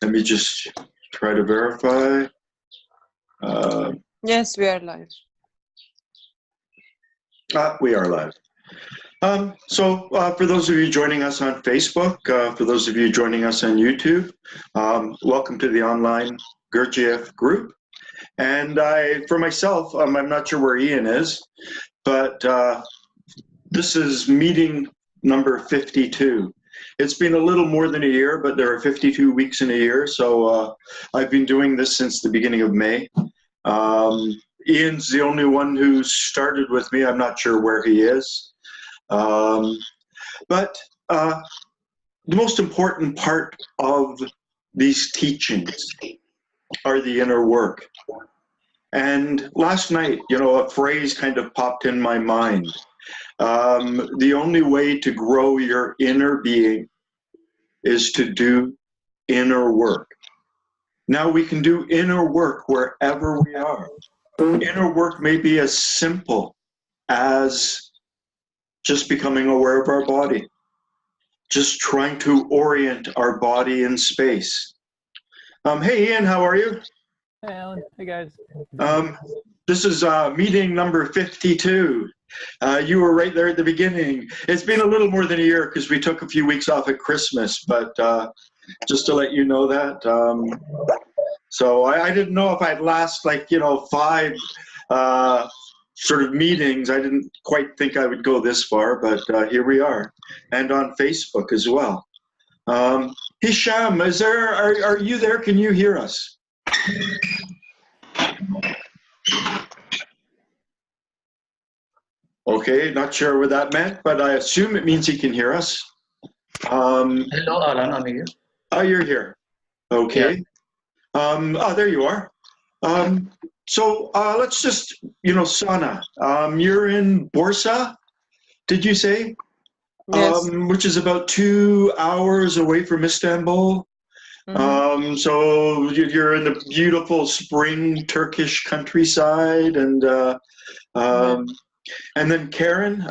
Let me just try to verify. Yes, we are live. We are live. So for those of you joining us on Facebook, for those of you joining us on YouTube, welcome to the online Gurdjieff group. And for myself, I'm not sure where Ian is, but this is meeting number 52. It's been a little more than a year, but there are 52 weeks in a year. So I've been doing this since the beginning of May. Ian's the only one who started with me. I'm not sure where he is. But the most important part of these teachings are the inner work. And last night, a phrase kind of popped in my mind. The only way to grow your inner being is to do inner work. Now we can do inner work wherever we are. Inner work may be as simple as just becoming aware of our body, just trying to orient our body in space. Hey Ian, how are you? Hey Alan, hey guys. This is meeting number 52. You were right there at the beginning. It's been a little more than a year because we took a few weeks off at Christmas, but just to let you know that. So I didn't know if I'd last 5 sort of meetings. I didn't quite think I would go this far, but here we are. And on Facebook as well. Hisham, are you there? Can you hear us? Okay, not sure what that meant, but I assume it means he can hear us. Hello, Allan, I'm here. Oh, you're here. Okay. Yeah. There you are. So let's just, Sana, you're in Bursa, did you say? Yes. Which is about 2 hours away from Istanbul. Mm-hmm. So you're in the beautiful spring Turkish countryside, and then Karen,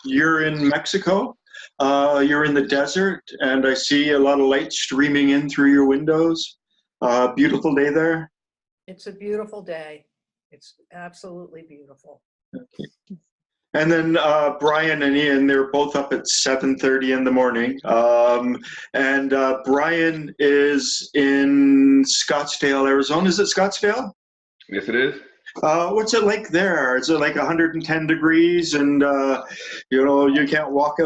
you're in Mexico. You're in the desert, and I see a lot of light streaming in through your windows. Beautiful day there. It's a beautiful day. It's absolutely beautiful. Okay. And then Brian and Ian, they're both up at 7:30 in the morning. And Brian is in Scottsdale, Arizona. Is it Scottsdale? Yes, it is. What's it like there? Is it like 110 degrees and you can't walk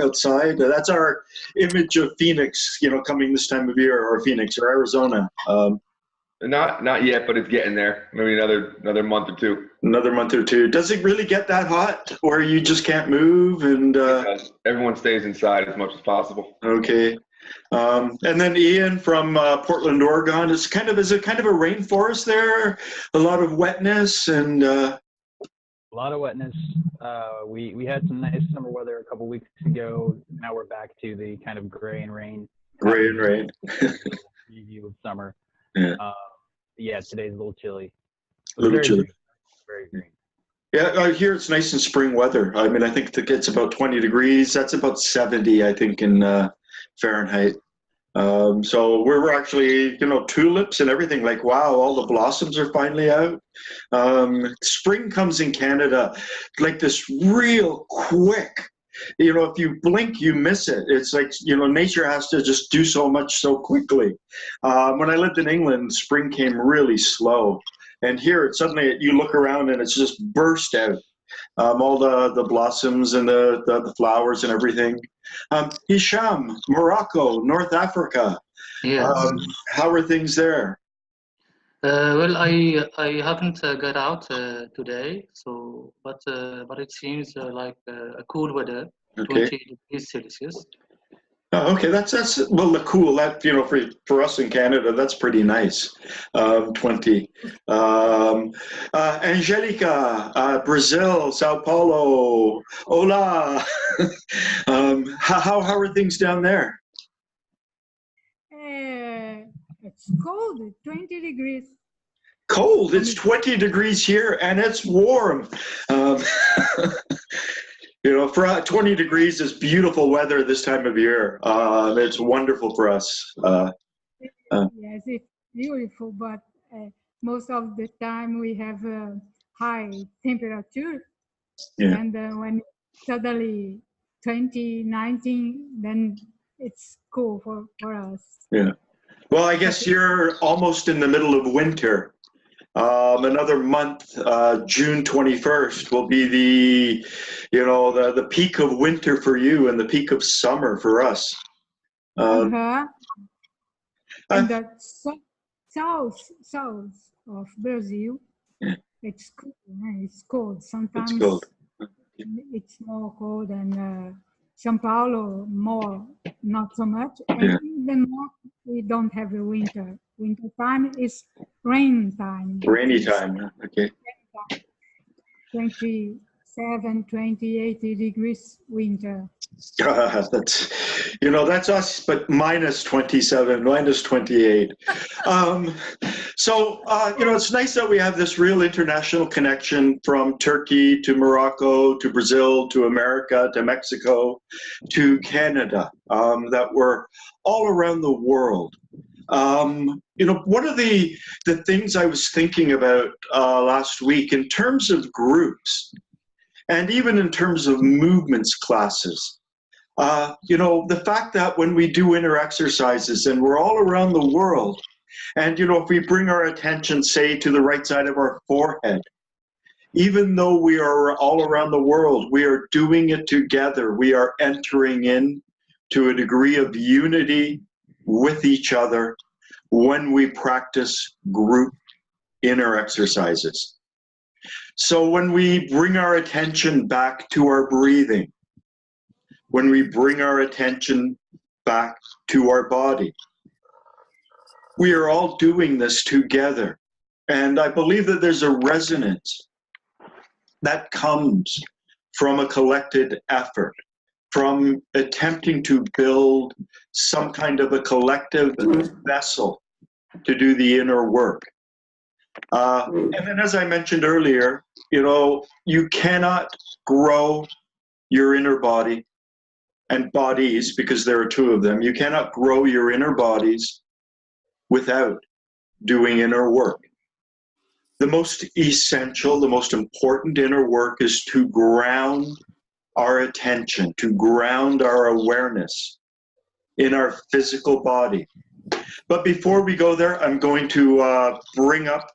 outside? That's our image of Phoenix, coming this time of year, or Phoenix or Arizona. Not yet, but it's getting there. Maybe another month or two. Another month or two. Does it really get that hot where you just can't move? And everyone stays inside as much as possible. Okay. And then Ian from Portland, Oregon. Is it kind of a rainforest there? A lot of wetness and a lot of wetness. We had some nice summer weather a couple weeks ago. Now we're back to the kind of gray and rain. Preview of summer. Yeah. Today's a little chilly. A little chilly. Green. Very green. Yeah, I hear it's nice in spring weather. I mean, I think it's about 20 degrees. That's about 70, I think, in Fahrenheit. So we're actually, tulips and everything, like, wow, all the blossoms are finally out. Spring comes in Canada like this real quick. If you blink, you miss it. It's like, nature has to just do so much so quickly. When I lived in England, spring came really slow. And here, suddenly you look around and it's just burst out. All the blossoms and the flowers and everything. Hisham, Morocco, North Africa. Yes. How are things there? Well, I haven't got out today, but it seems like a cool weather, Okay. 20 degrees Celsius. Oh, okay, that's well, the cool, that for us in Canada, that's pretty nice. 20. Angelica, Brazil, Sao Paulo. Hola. How are things down there? It's cold, 20 degrees. Cold. It's 20 degrees here, and it's warm. For 20 degrees is beautiful weather this time of year. It's wonderful for us. Yes, it's beautiful, but most of the time we have a high temperature, Yeah. and when suddenly 20, 19, then it's cool for us. Yeah. Well, I guess you're almost in the middle of winter. Another month, June 21st, will be the peak of winter for you and the peak of summer for us. And the south of Brazil, Yeah. it's cool. It's cold. Sometimes It's cold. it's more cold, and São Paulo more, not so much. And Yeah. even more, we don't have a winter. Winter time is rain time. Rainy time. Okay. 27, 28 degrees winter. That's us, but minus 27, minus 28. It's nice that we have this real international connection from Turkey to Morocco to Brazil to America to Mexico to Canada, that we're all around the world. One of the things I was thinking about last week in terms of groups, and even in terms of movements classes, the fact that when we do inner exercises and we're all around the world, and if we bring our attention, say, to the right side of our forehead, even though we are all around the world, we are doing it together. We are entering in to a degree of unity with each other when we practice group inner exercises. So when we bring our attention back to our breathing, when we bring our attention back to our body, we are all doing this together. And I believe that there's a resonance that comes from a collected effort, from attempting to build some kind of a collective vessel to do the inner work. And then, as I mentioned earlier, you cannot grow your inner body and bodies, because there are two of them. You cannot grow your inner bodies without doing inner work. The most essential, the most important inner work is to ground our attention, to ground our awareness in our physical body. But before we go there, I'm going to bring up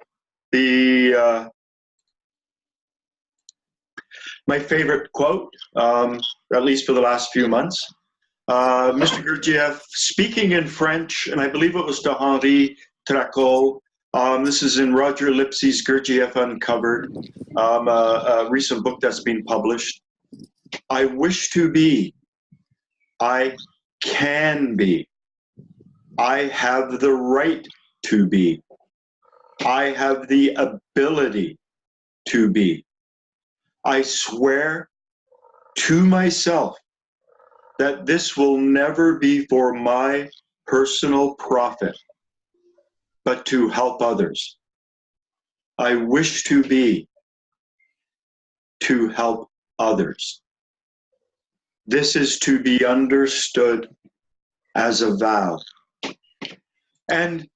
my favorite quote, at least for the last few months. Mr. Gurdjieff, speaking in French, and I believe it was to Henri Tracol. This is in Roger Lipsy's Gurdjieff Uncovered, a recent book that's been published. I wish to be, I can be, I have the right to be, I have the ability to be. I swear to myself that this will never be for my personal profit, but to help others. I wish to be, to help others. This is to be understood as a vow. And,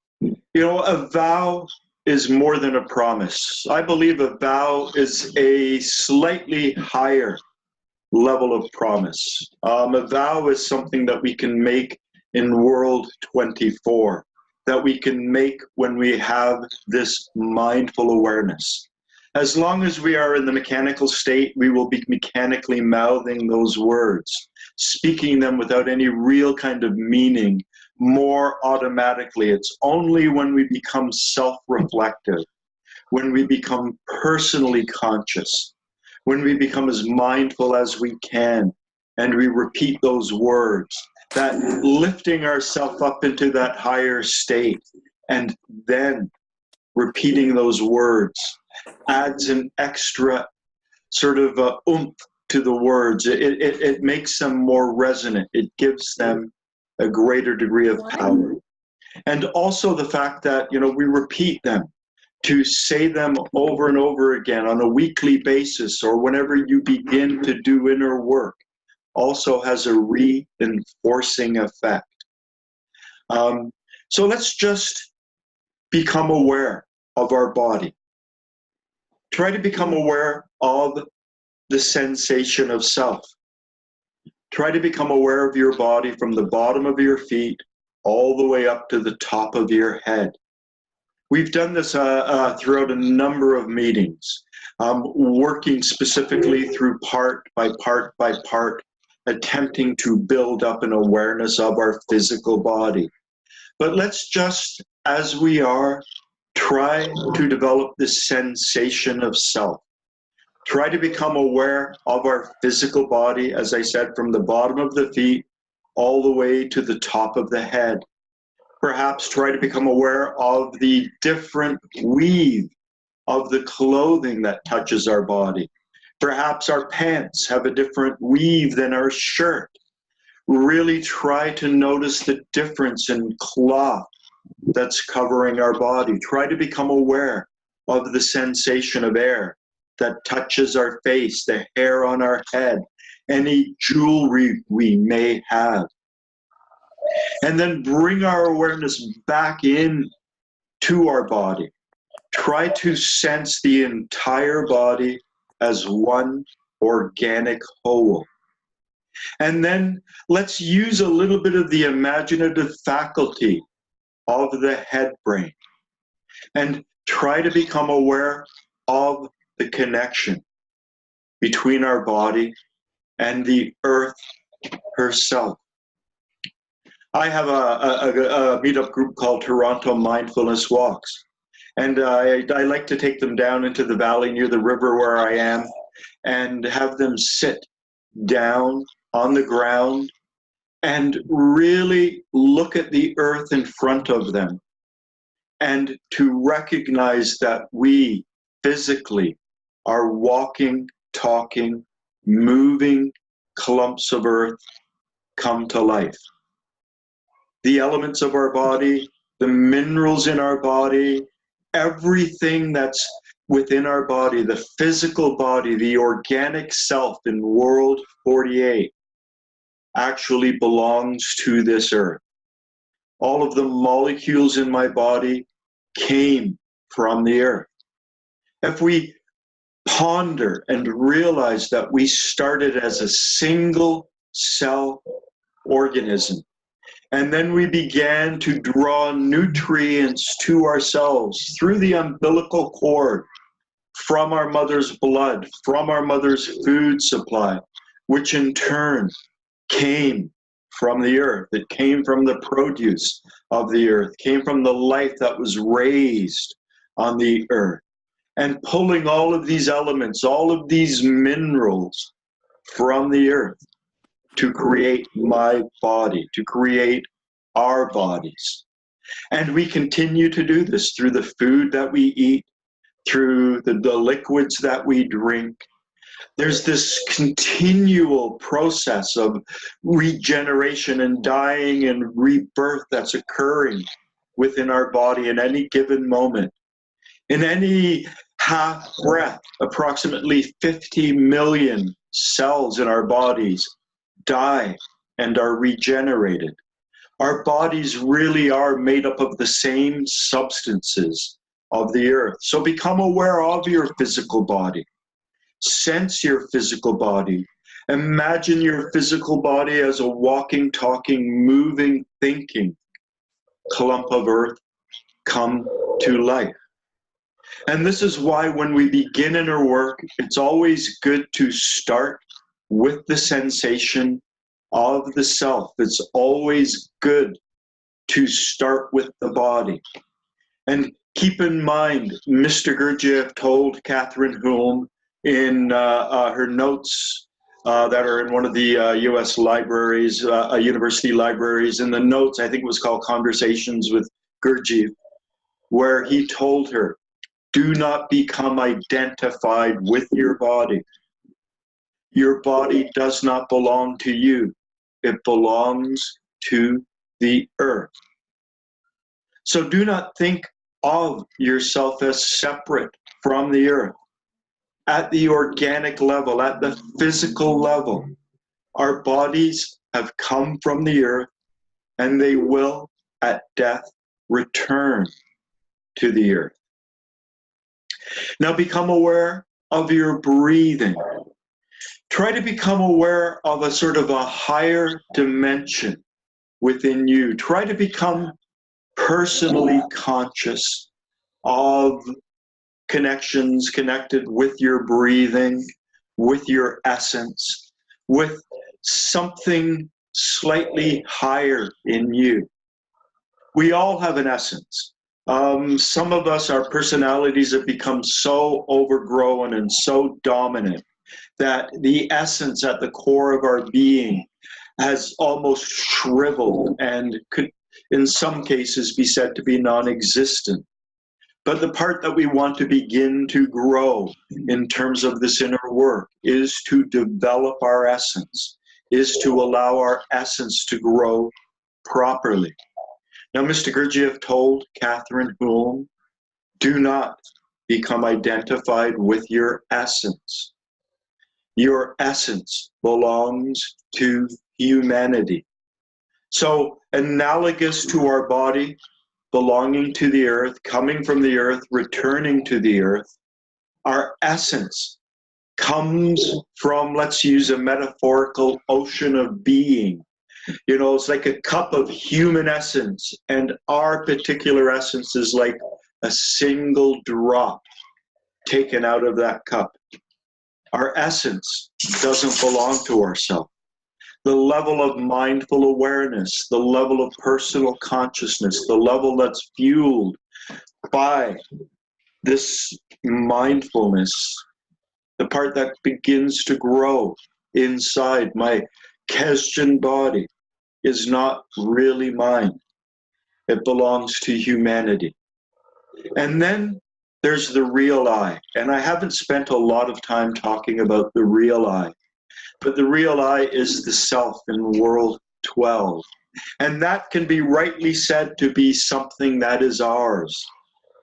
a vow is more than a promise. I believe a vow is a slightly higher level of promise. A vow is something that we can make in World 24, that we can make when we have this mindful awareness. As long as we are in the mechanical state, we will be mechanically mouthing those words, speaking them without any real kind of meaning, more automatically. It's only when we become self-reflective, when we become personally conscious, when we become as mindful as we can, and we repeat those words, that lifting ourselves up into that higher state, and then repeating those words adds an extra sort of oomph to the words. It makes them more resonant. It gives them a greater degree of power. And also the fact that, we repeat them, to say them over and over again on a weekly basis, or whenever you begin to do inner work, also has a reinforcing effect. So let's just become aware of our body. Try to become aware of the sensation of self. Try to become aware of your body from the bottom of your feet all the way up to the top of your head. We've done this throughout a number of meetings, working specifically through part by part by part, attempting to build up an awareness of our physical body. But let's just, as we are, try to develop this sensation of self. Try to become aware of our physical body, as I said, from the bottom of the feet all the way to the top of the head. Perhaps try to become aware of the different weave of the clothing that touches our body. Perhaps our pants have a different weave than our shirt. Really try to notice the difference in cloth that's covering our body. Try to become aware of the sensation of air that touches our face, the hair on our head, any jewelry we may have. And then bring our awareness back in to our body. Try to sense the entire body as one organic whole. And then let's use a little bit of the imaginative faculty of the head brain and try to become aware of the connection between our body and the earth herself. I have a meetup group called Toronto Mindfulness Walks. And I like to take them down into the valley near the river where I am and have them sit down on the ground and really look at the earth in front of them and to recognize that we physically are walking, talking, moving clumps of earth come to life. The elements of our body, the minerals in our body, everything that's within our body, the physical body, the organic self in World 48 actually belongs to this earth. All of the molecules in my body came from the earth. If we ponder and realize that we started as a single cell organism, and then we began to draw nutrients to ourselves through the umbilical cord from our mother's blood, from our mother's food supply, which in turn came from the earth. It came from the produce of the earth, came from the life that was raised on the earth. And pulling all of these elements, all of these minerals from the earth to create my body, to create our bodies. And we continue to do this through the food that we eat, through the liquids that we drink. There's this continual process of regeneration and dying and rebirth that's occurring within our body in any given moment. In any half breath, approximately 50 million cells in our bodies die and are regenerated. Our bodies really are made up of the same substances of the earth. So become aware of your physical body. Sense your physical body. Imagine your physical body as a walking, talking, moving, thinking clump of earth come to life. And this is why when we begin in our work, it's always good to start with the sensation of the self. It's always good to start with the body. And keep in mind, Mr. Gurdjieff told Catherine Hulme in her notes that are in one of the U.S. libraries, university libraries, in the notes, I think it was called Conversations with Gurdjieff, where he told her, do not become identified with your body. Your body does not belong to you. It belongs to the earth. So do not think of yourself as separate from the earth. At the organic level, at the physical level, our bodies have come from the earth, and they will, at death, return to the earth. Now become aware of your breathing. Try to become aware of a sort of a higher dimension within you. Try to become personally conscious of connections connected with your breathing, with your essence, with something slightly higher in you. We all have an essence. Some of us, our personalities have become so overgrown and so dominant that the essence at the core of our being has almost shriveled and could, in some cases, be said to be non-existent. But the part that we want to begin to grow in terms of this inner work is to develop our essence, is to allow our essence to grow properly. Now, Mr. Gurdjieff told Catherine Hulme, do not become identified with your essence. Your essence belongs to humanity. So, analogous to our body, belonging to the earth, coming from the earth, returning to the earth, our essence comes from, let's use a metaphorical ocean of being. You know, it's like a cup of human essence, and our particular essence is like a single drop taken out of that cup. Our essence doesn't belong to ourselves. The level of mindful awareness, the level of personal consciousness, the level that's fueled by this mindfulness, the part that begins to grow inside my Kesjan body, is not really mine. It belongs to humanity. And then there's the real I. And I haven't spent a lot of time talking about the real I. But the real I is the self in World 12. And that can be rightly said to be something that is ours.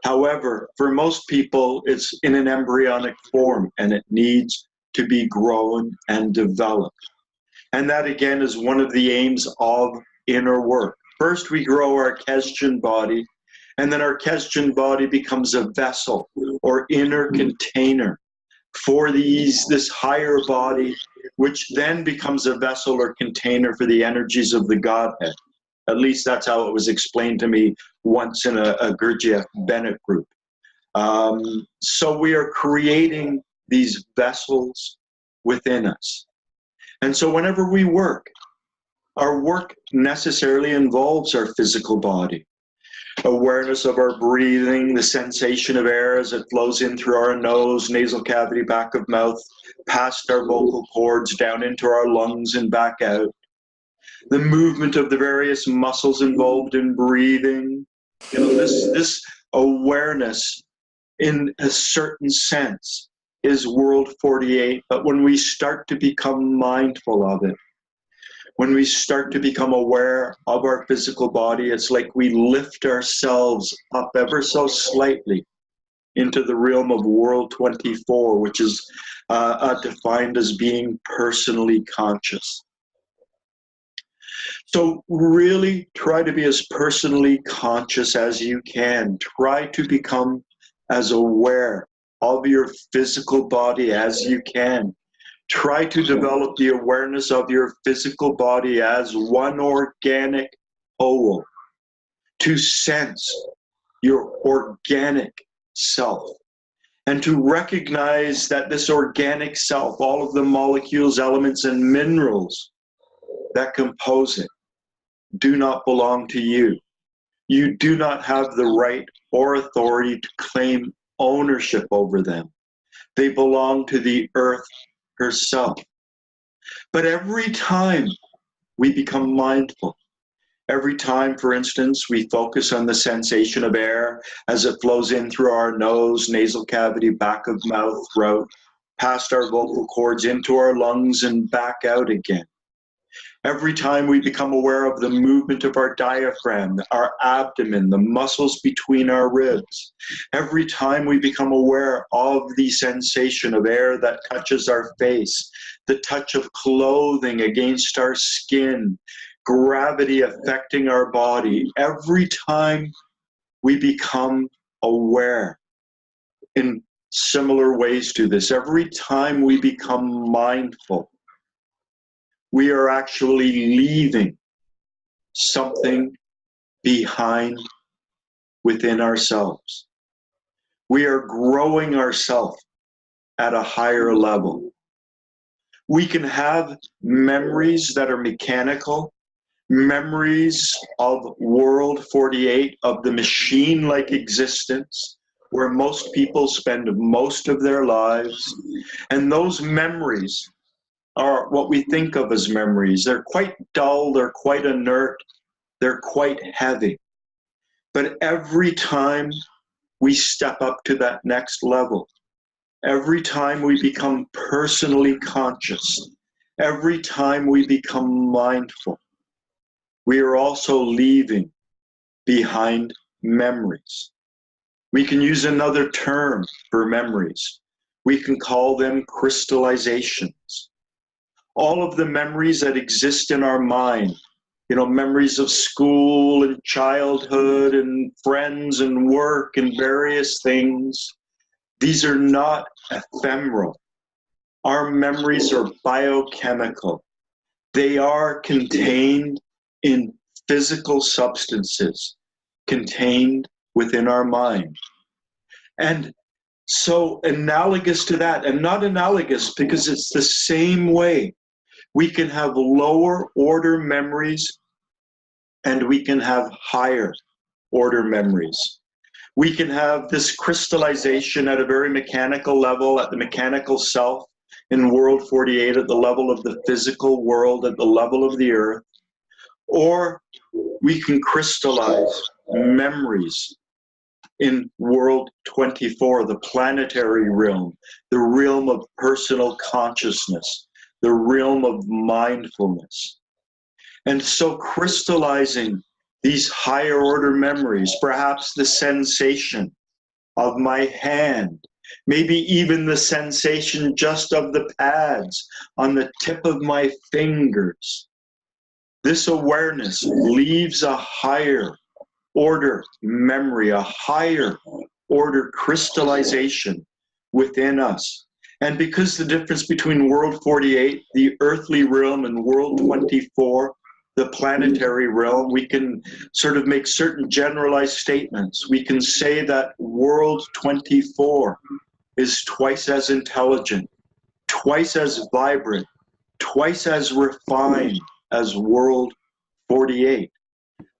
However, for most people, it's in an embryonic form and it needs to be grown and developed. And that again is one of the aims of inner work. First, we grow our Kesjan body, and then our Kesjan body becomes a vessel or inner container for this higher body, which then becomes a vessel or container for the energies of the Godhead. At least that's how it was explained to me once in a Gurdjieff Bennett group. So we are creating these vessels within us. And so whenever we work, our work necessarily involves our physical body. Awareness of our breathing, the sensation of air as it flows in through our nose, nasal cavity, back of mouth, past our vocal cords, down into our lungs and back out. The movement of the various muscles involved in breathing. You know, this awareness in a certain sense is World 48. But when we start to become mindful of it, when we start to become aware of our physical body, it's like we lift ourselves up ever so slightly into the realm of World 24, which is defined as being personally conscious. So really try to be as personally conscious as you can. Try to become as aware of your physical body as you can. Try to develop the awareness of your physical body as one organic whole, to sense your organic self, and to recognize that this organic self, all of the molecules, elements, and minerals that compose it, do not belong to you. You do not have the right or authority to claim ownership over them. They belong to the earth herself. But every time we become mindful, every time, for instance, we focus on the sensation of air as it flows in through our nose, nasal cavity, back of mouth, throat, past our vocal cords, into our lungs and back out again. Every time we become aware of the movement of our diaphragm, our abdomen, the muscles between our ribs. Every time we become aware of the sensation of air that touches our face, the touch of clothing against our skin, gravity affecting our body. Every time we become aware in similar ways to this. Every time we become mindful, we are actually leaving something behind within ourselves. We are growing ourselves at a higher level. We can have memories that are mechanical, memories of World 48, of the machine-like existence, where most people spend most of their lives. And those memories are what we think of as memories. They're quite dull, they're quite inert, they're quite heavy. But every time we step up to that next level, every time we become personally conscious, every time we become mindful, we are also leaving behind memories. We can use another term for memories. We can call them crystallizations. All of the memories that exist in our mind, you know, memories of school and childhood and friends and work and various things, these are not ephemeral. Our memories are biochemical. They are contained in physical substances, contained within our mind. And so analogous to that, and not analogous because it's the same way, we can have lower order memories and we can have higher order memories. We can have this crystallization at a very mechanical level, at the mechanical self in World 48, at the level of the physical world, at the level of the earth. Or we can crystallize memories in World 24, the planetary realm, the realm of personal consciousness, the realm of mindfulness. And so crystallizing these higher order memories, perhaps the sensation of my hand, maybe even the sensation just of the pads on the tip of my fingers. This awareness leaves a higher order memory, a higher order crystallization within us. And because the difference between World 48, the earthly realm, and World 24, the planetary realm, we can sort of make certain generalized statements. We can say that World 24 is twice as intelligent, twice as vibrant, twice as refined as World 48.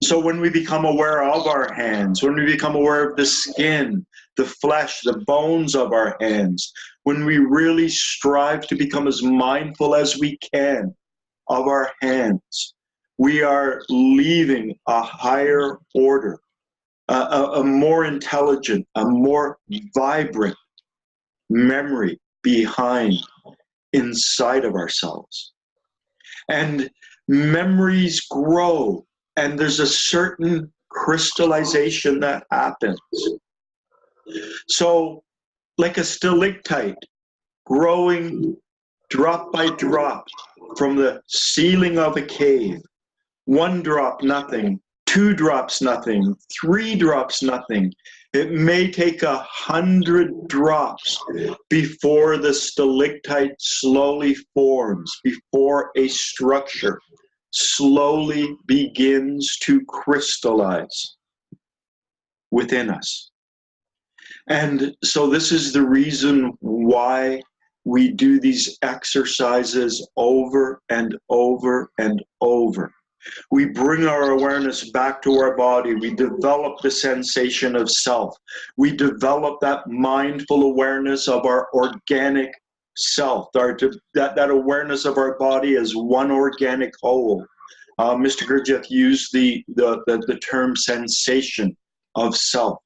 So when we become aware of our hands, when we become aware of the skin, the flesh, the bones of our hands, when we really strive to become as mindful as we can of our hands, we are leaving a higher order, a more intelligent, a more vibrant memory behind, inside of ourselves. And memories grow, and there's a certain crystallization that happens. So, like a stalactite growing drop by drop from the ceiling of a cave, 1 drop, nothing, 2 drops, nothing, 3 drops, nothing. It may take 100 drops before the stalactite slowly forms, before a structure slowly begins to crystallize within us. And so this is the reason why we do these exercises over and over and over. We bring our awareness back to our body. We develop the sensation of self. We develop that mindful awareness of our organic self, that awareness of our body as one organic whole. Mr. Gurdjieff used the term sensation of self,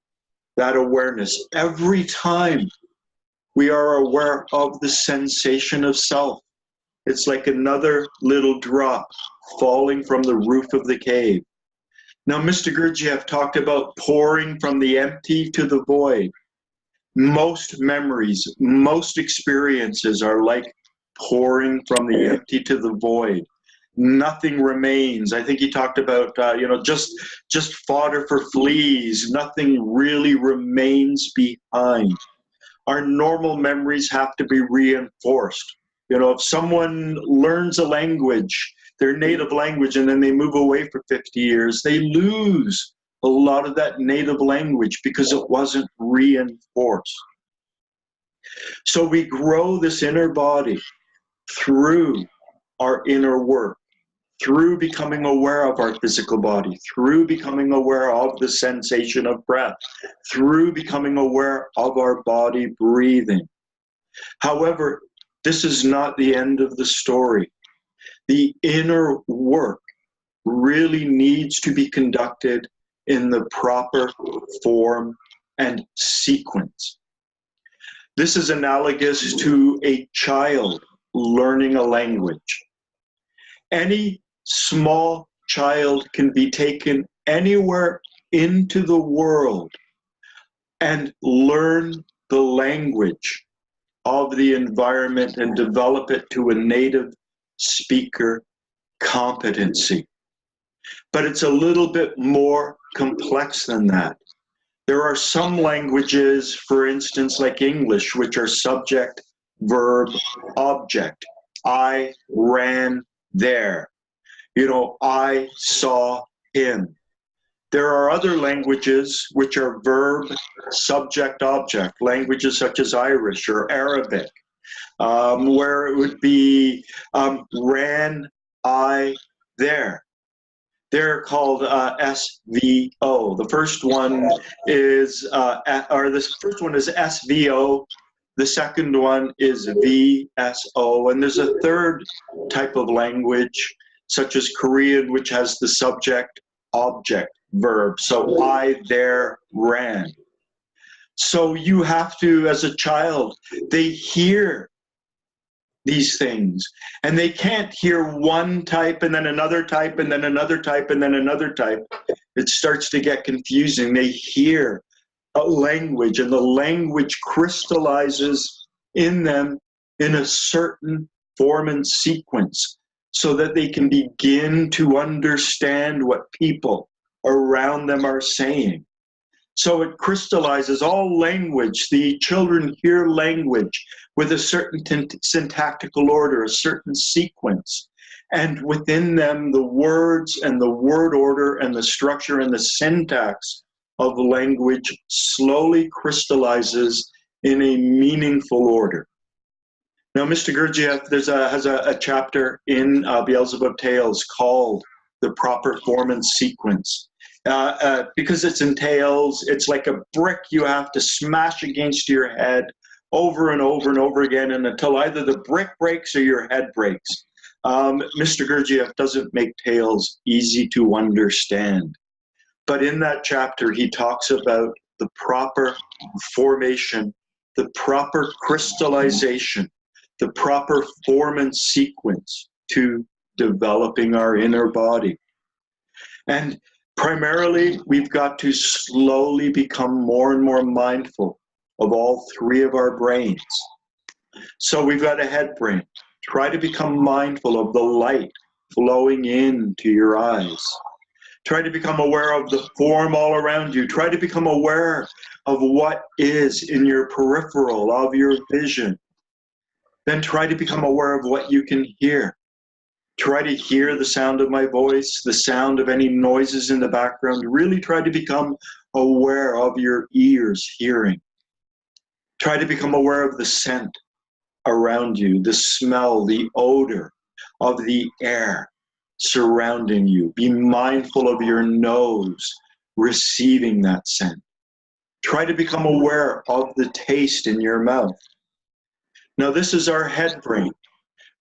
that awareness. Every time we are aware of the sensation of self, it's like another little drop falling from the roof of the cave. Now, Mr. Gurdjieff talked about pouring from the empty to the void. Most memories, most experiences are like pouring from the empty to the void. nothing remains. I think he talked about, just fodder for fleas. Nothing really remains behind. Our normal memories have to be reinforced. If someone learns a language, their native language, and then they move away for 50 years, they lose a lot of that native language because it wasn't reinforced. So we grow this inner body through our inner work, through becoming aware of our physical body, through becoming aware of the sensation of breath, through becoming aware of our body breathing. However, this is not the end of the story. The inner work really needs to be conducted in the proper form and sequence. This is analogous to a child learning a language. Any small child can be taken anywhere into the world and learn the language of the environment and develop it to a native speaker competency. But it's a little bit more complex than that. There are some languages, for instance, like English, which are subject, verb, object. I ran there. I saw him. There are other languages which are verb, subject, object, languages such as Irish or Arabic, where it would be ran I there. They're called SVO. The first one is SVO. The second one is VSO. And there's a third type of language, such as Korean, which has the subject, object, verb. So I there ran. So you have to, as a child, they hear these things, and they can't hear one type and then another type and then another type and then another type. It starts to get confusing. They hear a language, and the language crystallizes in them in a certain form and sequence so that they can begin to understand what people around them are saying. So it crystallizes all language. The children hear language with a certain syntactical order, a certain sequence. And within them, the words and the word order and the structure and the syntax of language slowly crystallizes in a meaningful order. Now, Mr. Gurdjieff has a chapter in Beelzebub Tales called The Proper Form and Sequence. Because it's in tales, it's like a brick you have to smash against your head over and over and over again, and until either the brick breaks or your head breaks. Mr. Gurdjieff doesn't make tales easy to understand. But in that chapter, he talks about the proper formation, the proper crystallization, the proper form and sequence to developing our inner body. And primarily, we've got to slowly become more and more mindful of all three of our brains. So we've got a head brain. Try to become mindful of the light flowing into your eyes. Try to become aware of the form all around you. Try to become aware of what is in your peripheral, of your vision. Then try to become aware of what you can hear. Try to hear the sound of my voice, the sound of any noises in the background. Really try to become aware of your ears hearing. Try to become aware of the scent around you, the smell, the odor of the air surrounding you. Be mindful of your nose receiving that scent. Try to become aware of the taste in your mouth. Now, this is our head brain.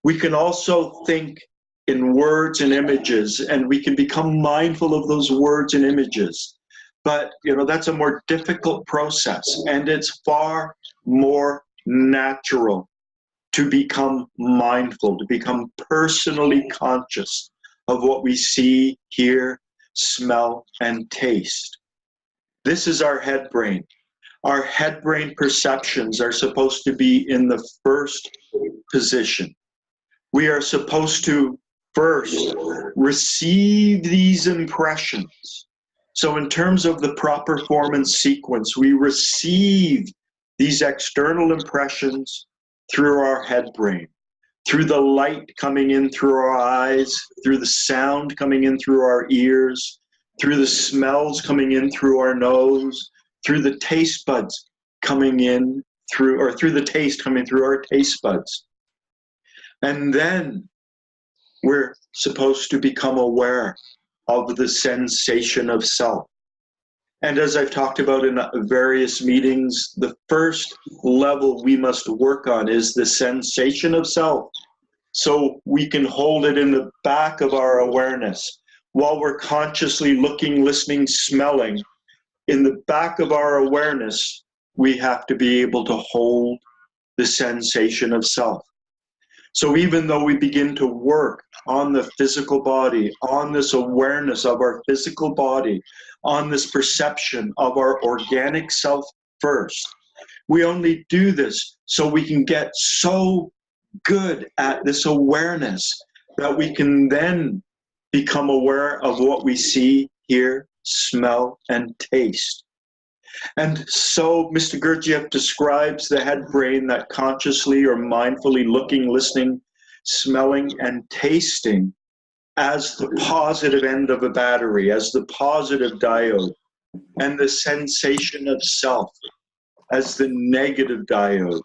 We can also think in words and images, and we can become mindful of those words and images. But, that's a more difficult process, and it's far more natural to become mindful, to become personally conscious of what we see, hear, smell, and taste. This is our head brain. Our head brain perceptions are supposed to be in the first position. We are supposed to first receive these impressions. So in terms of the proper performance sequence, we receive these external impressions through our head brain, through the light coming in through our eyes, through the sound coming in through our ears, through the smells coming in through our nose, through the taste buds coming in through, or through the taste coming through our taste buds. And then we're supposed to become aware of the sensation of self. And as I've talked about in various meetings, the first level we must work on is the sensation of self. So we can hold it in the back of our awareness while we're consciously looking, listening, smelling. In the back of our awareness, we have to be able to hold the sensation of self. So even though we begin to work on the physical body, on this awareness of our physical body, on this perception of our organic self first, we only do this so we can get so good at this awareness that we can then become aware of what we see, hear, smell, and taste. And so Mr. Gurdjieff describes the head brain that consciously or mindfully looking, listening, smelling, and tasting as the positive end of a battery, as the positive diode, and the sensation of self as the negative diode.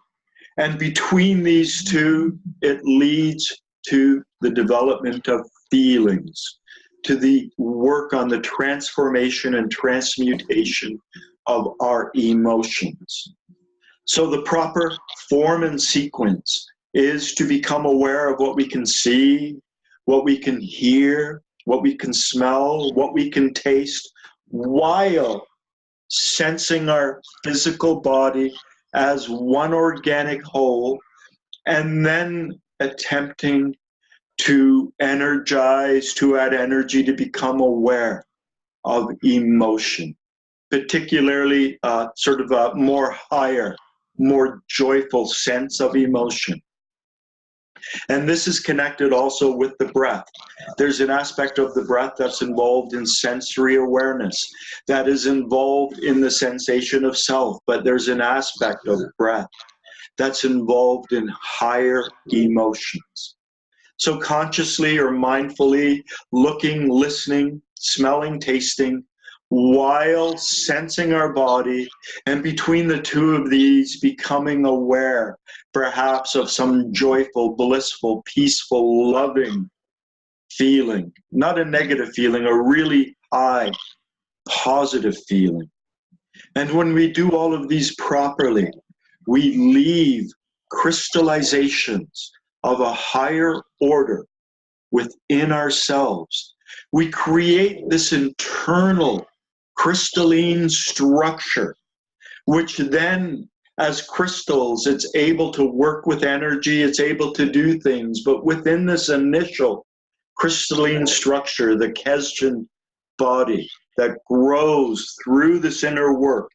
And between these two, it leads to the development of feelings, to the work on the transformation and transmutation of our emotions. So the proper form and sequence is to become aware of what we can see, what we can hear, what we can smell, what we can taste, while sensing our physical body as one organic whole, and then attempting to energize, to add energy, to become aware of emotion, particularly sort of a more higher, more joyful sense of emotion. And this is connected also with the breath. There's an aspect of the breath that's involved in sensory awareness, that is involved in the sensation of self, but there's an aspect of breath that's involved in higher emotions. So consciously or mindfully looking, listening, smelling, tasting, while sensing our body, and between the two of these becoming aware perhaps of some joyful, blissful, peaceful, loving feeling, not a negative feeling, a really high, positive feeling. And when we do all of these properly, we leave crystallizations of a higher order within ourselves. We create this internal crystalline structure, which then, as crystals, it's able to work with energy, it's able to do things, but within this initial crystalline structure, the Kesdjan body that grows through this inner work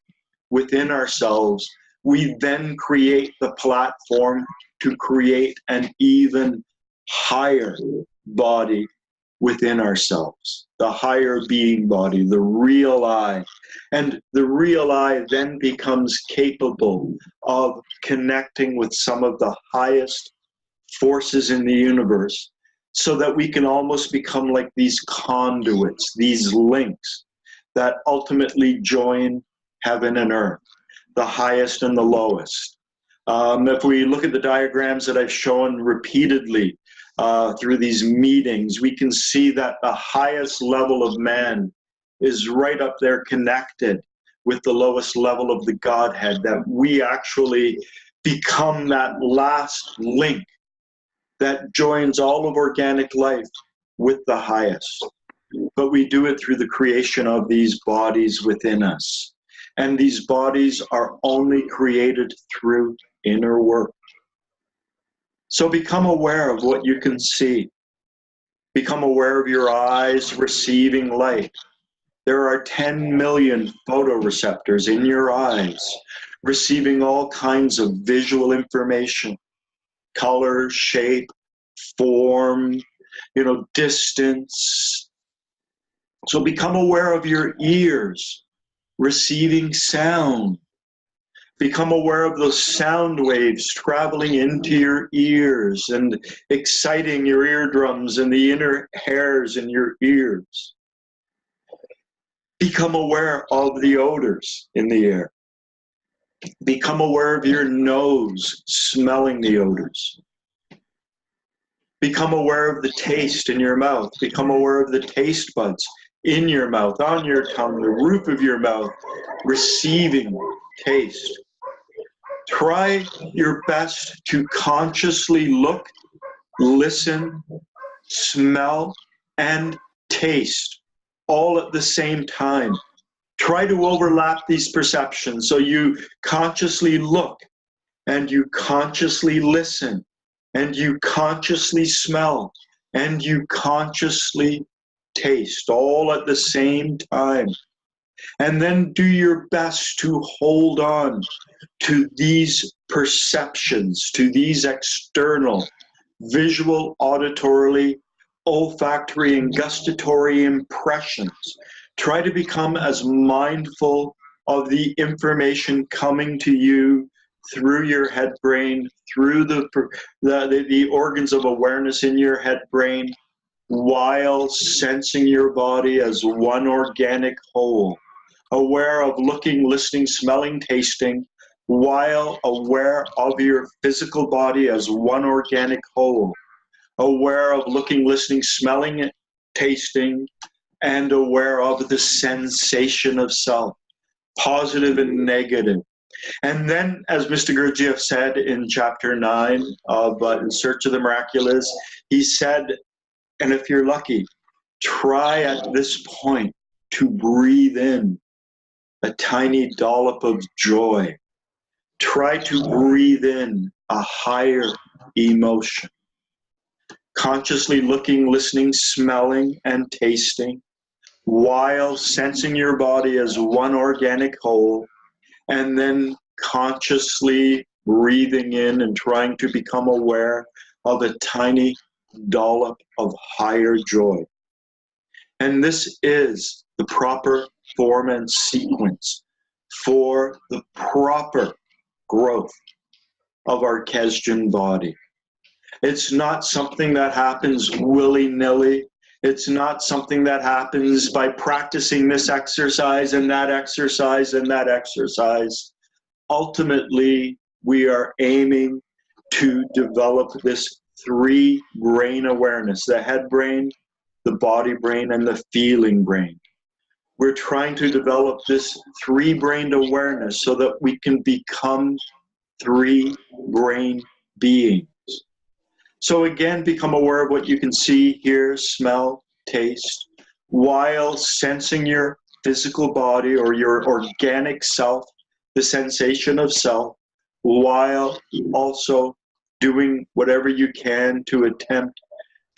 within ourselves, we then create the platform to create an even higher body within ourselves, the higher being body, the real I. And the real I then becomes capable of connecting with some of the highest forces in the universe, so that we can almost become like these conduits, these links that ultimately join heaven and earth, the highest and the lowest. If we look at the diagrams that I've shown repeatedly through these meetings, we can see that the highest level of man is right up there connected with the lowest level of the Godhead, that we actually become that last link that joins all of organic life with the highest. But we do it through the creation of these bodies within us. And these bodies are only created through inner work. So become aware of what you can see. Become aware of your eyes receiving light. There are 10 million photoreceptors in your eyes, receiving all kinds of visual information, color, shape, form, distance. So become aware of your ears, receiving sound. Become aware of those sound waves traveling into your ears and exciting your eardrums and the inner hairs in your ears. Become aware of the odors in the air. Become aware of your nose smelling the odors. Become aware of the taste in your mouth. Become aware of the taste buds in your mouth, on your tongue, the roof of your mouth, receiving taste. Try your best to consciously look, listen, smell, and taste all at the same time. Try to overlap these perceptions. So you consciously look, and you consciously listen, and you consciously smell, and you consciously taste all at the same time. And then do your best to hold on to these perceptions, to these external, visual, auditorily, olfactory, and gustatory impressions. Try to become as mindful of the information coming to you through your head brain, through the organs of awareness in your head brain, while sensing your body as one organic whole. Aware of looking, listening, smelling, tasting, while aware of your physical body as one organic whole. Aware of looking, listening, smelling, tasting, and aware of the sensation of self, positive and negative. And then, as Mr. Gurdjieff said in chapter 9 of In Search of the Miraculous, he said, and if you're lucky, try at this point to breathe in a tiny dollop of joy. Try to breathe in a higher emotion. Consciously looking, listening, smelling, and tasting, while sensing your body as one organic whole, and then consciously breathing in and trying to become aware of a tiny dollop of higher joy. And this is the proper form and sequence for the proper growth of our Kesdjan body. It's not something that happens willy-nilly. It's not something that happens by practicing this exercise and that exercise and that exercise. Ultimately, we are aiming to develop this three brain awareness, the head brain, the body brain, and the feeling brain. We're trying to develop this three-brained awareness so that we can become three-brain beings. So again, become aware of what you can see, hear, smell, taste, while sensing your physical body or your organic self, the sensation of self, while also doing whatever you can to attempt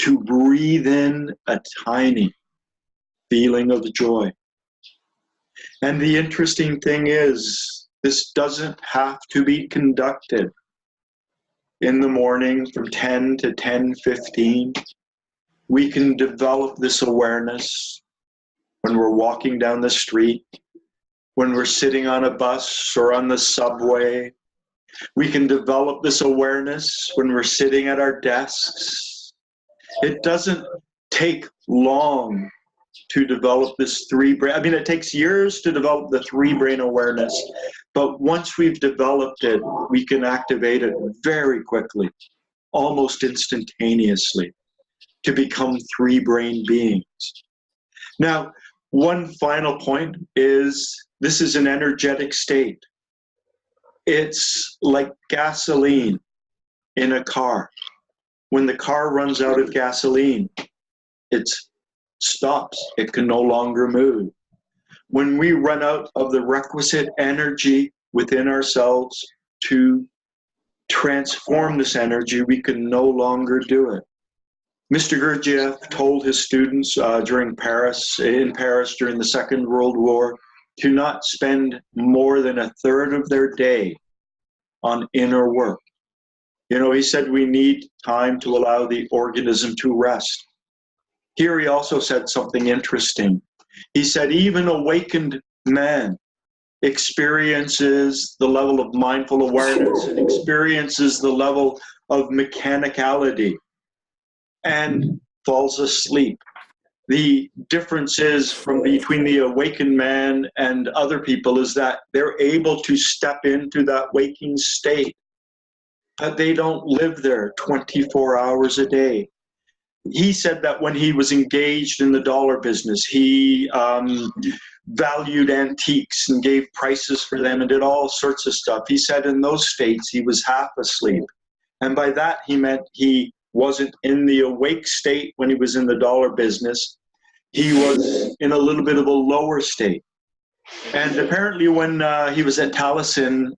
to breathe in a tiny feeling of joy. And the interesting thing is, this doesn't have to be conducted in the morning from 10 to 10:15. We can develop this awareness when we're walking down the street, when we're sitting on a bus or on the subway. We can develop this awareness when we're sitting at our desks. It doesn't take long to develop this three-brain. I mean, it takes years to develop the three-brain awareness, but once we've developed it, we can activate it very quickly, almost instantaneously, to become three-brain beings. Now, one final point is this is an energetic state. It's like gasoline in a car. When the car runs out of gasoline, it stops. It can no longer move. When we run out of the requisite energy within ourselves to transform this energy, we can no longer do it. Mr. Gurdjieff told his students in Paris during the Second World War to not spend more than a third of their day on inner work. You know, he said we need time to allow the organism to rest. here he also said something interesting. He said, even awakened man experiences the level of mindful awareness and experiences the level of mechanicality and falls asleep. The difference is between the awakened man and other people is that they're able to step into that waking state, but they don't live there 24 hours a day. He said that when he was engaged in the dollar business, he valued antiques and gave prices for them and did all sorts of stuff. He said in those states he was half asleep. And by that he meant he wasn't in the awake state when he was in the dollar business. He was in a little bit of a lower state. And apparently when he was at Taliesin,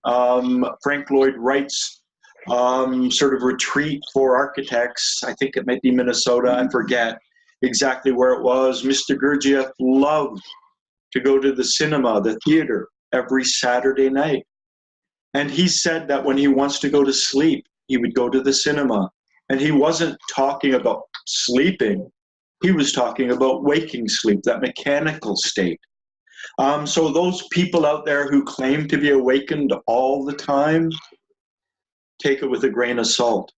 Frank Lloyd Wright's sort of retreat for architects, I think it might be Minnesota, I forget exactly where it was. Mr. Gurdjieff loved to go to the cinema, the theater, every Saturday night. And he said that when he wants to go to sleep, he would go to the cinema. And he wasn't talking about sleeping. He was talking about waking sleep, that mechanical state. So those people out there who claim to be awakened all the time, take it with a grain of salt.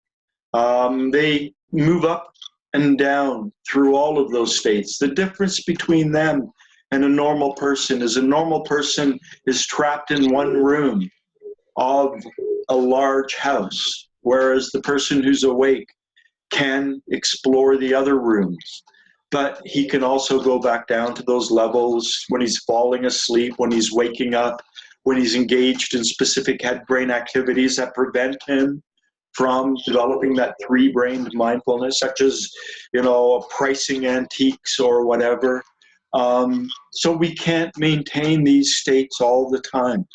They move up and down through all of those states. The difference between them and a normal person is a normal person is trapped in one room of a large house, whereas the person who's awake can explore the other rooms. But he can also go back down to those levels when he's falling asleep, when he's waking up, when he's engaged in specific head brain activities that prevent him from developing that three-brained mindfulness, such as, pricing antiques or whatever. So we can't maintain these states all the time.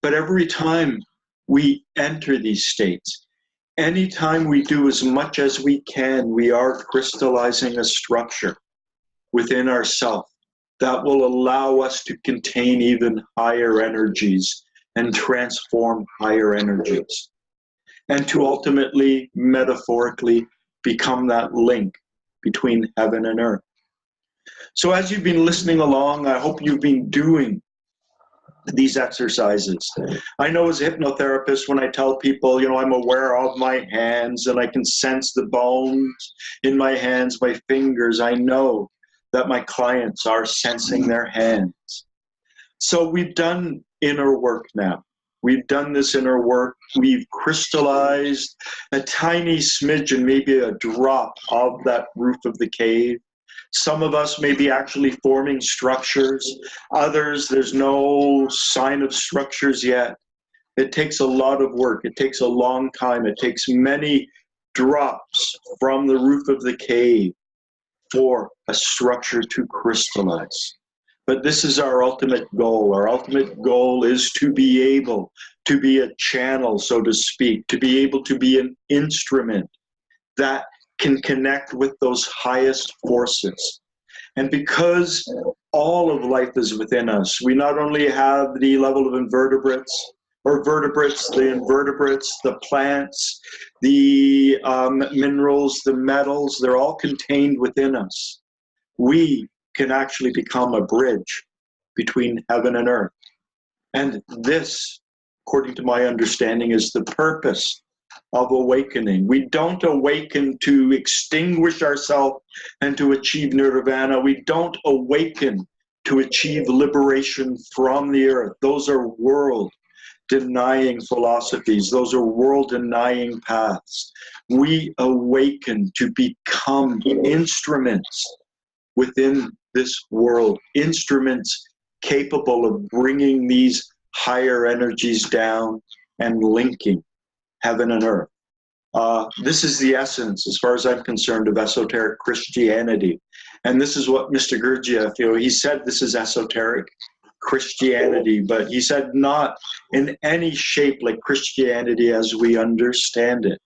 But every time we enter these states, anytime we do as much as we can, we are crystallizing a structure within ourself that will allow us to contain even higher energies and transform higher energies, and to ultimately, metaphorically, become that link between heaven and earth. So as you've been listening along, I hope you've been doing these exercises. I know as a hypnotherapist, when I tell people, I'm aware of my hands and I can sense the bones in my hands, my fingers, I know that my clients are sensing their hands. So we've done inner work now. We've done this inner work. We've crystallized a tiny smidgen, maybe a drop of that roof of the cave. Some of us may be actually forming structures. Others, there's no sign of structures yet. It takes a lot of work. It takes a long time. It takes many drops from the roof of the cave for a structure to crystallize. But this is our ultimate goal. Our ultimate goal is to be able to be a channel, so to speak, to be able to be an instrument that can connect with those highest forces. And because all of life is within us, we not only have the level of invertebrates, or vertebrates, the invertebrates, the plants, the minerals, the metals, they're all contained within us. We can actually become a bridge between heaven and earth. And this, according to my understanding, is the purpose of awakening. We don't awaken to extinguish ourselves and to achieve nirvana. We don't awaken to achieve liberation from the earth. Those are world-denying philosophies. Those are world-denying paths. We awaken to become instruments within this world, instruments capable of bringing these higher energies down and linking heaven and earth. This is the essence, as far as I'm concerned, of esoteric Christianity. And this is what Mr. Gurdjieff, he said this is esoteric Christianity, but he said not in any shape like Christianity as we understand it.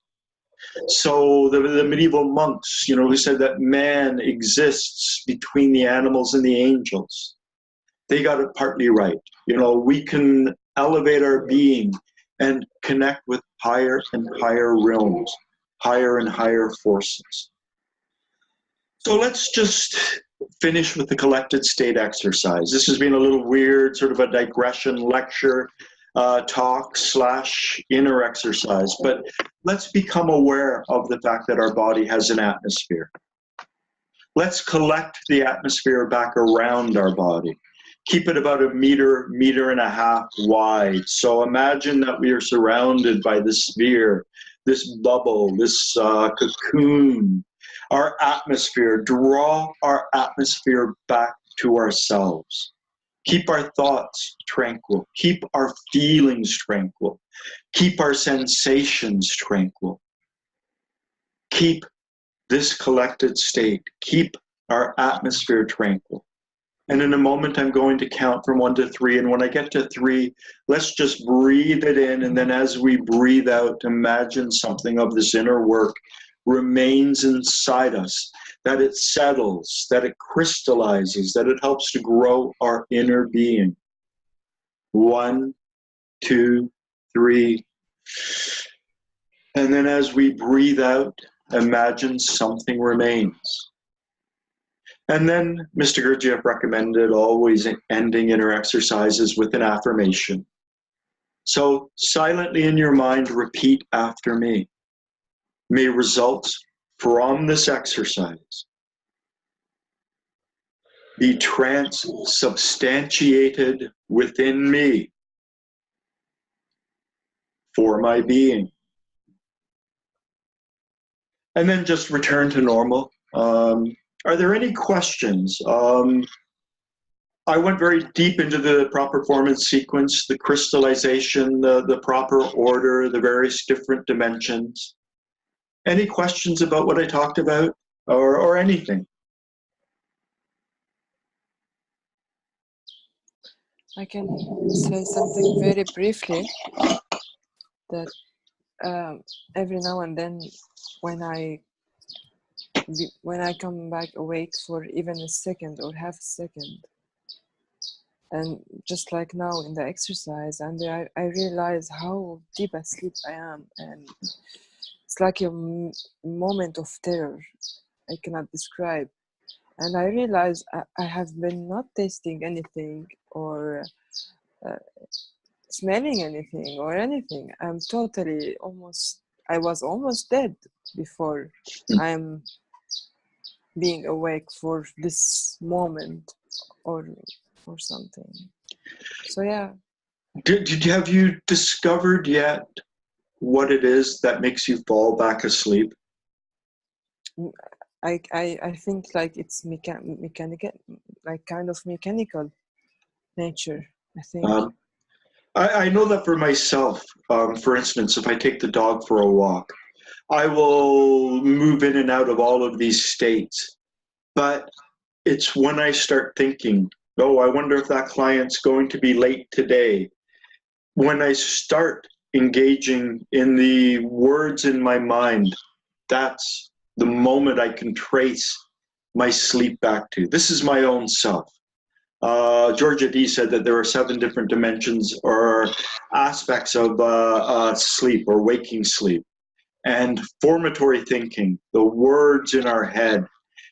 So the medieval monks, who said that man exists between the animals and the angels, they got it partly right. We can elevate our being and connect with higher and higher realms, higher and higher forces. So let's just finish with the collected state exercise. This has been a little weird, sort of a digression lecture, talk / inner exercise, but let's become aware of the fact that our body has an atmosphere. Let's collect the atmosphere back around our body. Keep it about a meter, 1.5 meters wide. So imagine that we are surrounded by this sphere, this bubble, this cocoon. Our atmosphere, draw our atmosphere back to ourselves. Keep our thoughts tranquil. Keep our feelings tranquil. Keep our sensations tranquil. Keep this collected state. Keep our atmosphere tranquil. And in a moment, I'm going to count from 1 to 3. And when I get to 3, let's just breathe it in. And then as we breathe out, imagine something of this inner work remains inside us, that it settles, that it crystallizes, that it helps to grow our inner being. 1, 2, 3. And then as we breathe out, imagine something remains. And then Mr. Gurdjieff recommended always ending inner exercises with an affirmation. So silently in your mind, repeat after me. May results from this exercise be transubstantiated within me for my being. And then just return to normal. Are there any questions? I went very deep into the proper performance sequence, the crystallization, the proper order, the various different dimensions. Any questions about what I talked about or anything? I can say something very briefly, that every now and then when I come back awake for even a second or half a second, and just like now in the exercise, and I realize how deep asleep I am, and it's like a moment of terror I cannot describe. And I realize I have been not tasting anything or smelling anything or anything. I'm totally I was almost dead before I'm being awake for this moment or something. So yeah. Have you discovered yet what it is that makes you fall back asleep? I think like it's mechanical, like kind of mechanical nature, I think. I know that for myself, for instance, if I take the dog for a walk, I will move in and out of all of these states. But it's when I start thinking, oh, I wonder if that client's going to be late today. When I start engaging in the words in my mind, that's the moment I can trace my sleep back to. This is my own self. Georgia D said that there are 7 different dimensions or aspects of sleep or waking sleep. And formatory thinking, the words in our head,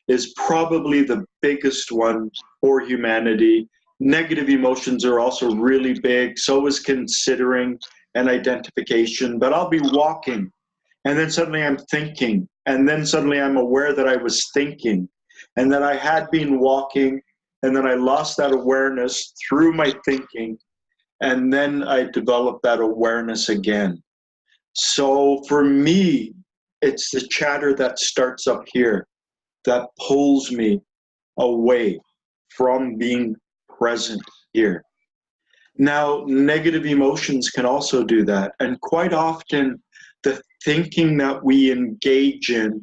is probably the biggest one for humanity. Negative emotions are also really big. So is considering and identification. But I'll be walking, and then suddenly I'm thinking, and then suddenly I'm aware that I was thinking, and that I had been walking, and then I lost that awareness through my thinking, and then I developed that awareness again. So for me, it's the chatter that starts up here that pulls me away from being present here. Now, negative emotions can also do that. And quite often, the thinking that we engage in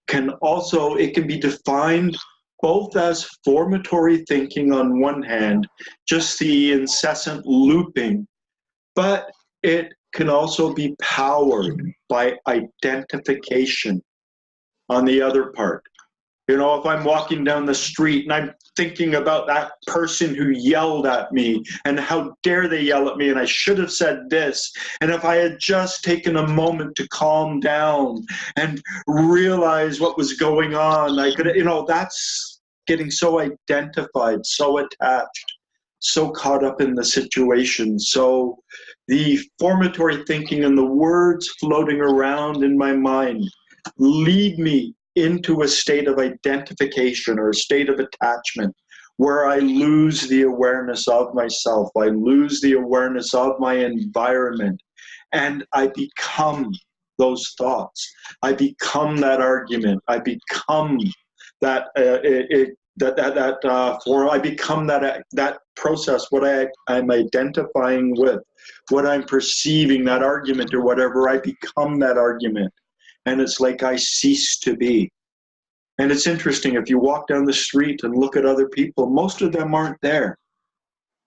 can also, it can be defined both as formatory thinking on one hand, just the incessant looping, but it can also be powered by identification on the other part. You know, if I'm walking down the street and I'm thinking about that person who yelled at me and how dare they yell at me and I should have said this. And if I had just taken a moment to calm down and realize what was going on, I could, you know, that's getting so identified, so attached, so caught up in the situation. So the formatory thinking and the words floating around in my mind lead me into a state of identification or a state of attachment where I lose the awareness of myself. I lose the awareness of my environment, and I become those thoughts. I become that argument. I become that I become that process, what I'm identifying with, what I'm perceiving, that argument or whatever. I become that argument. And it's like I cease to be. And it's interesting, if you walk down the street and look at other people, most of them aren't there.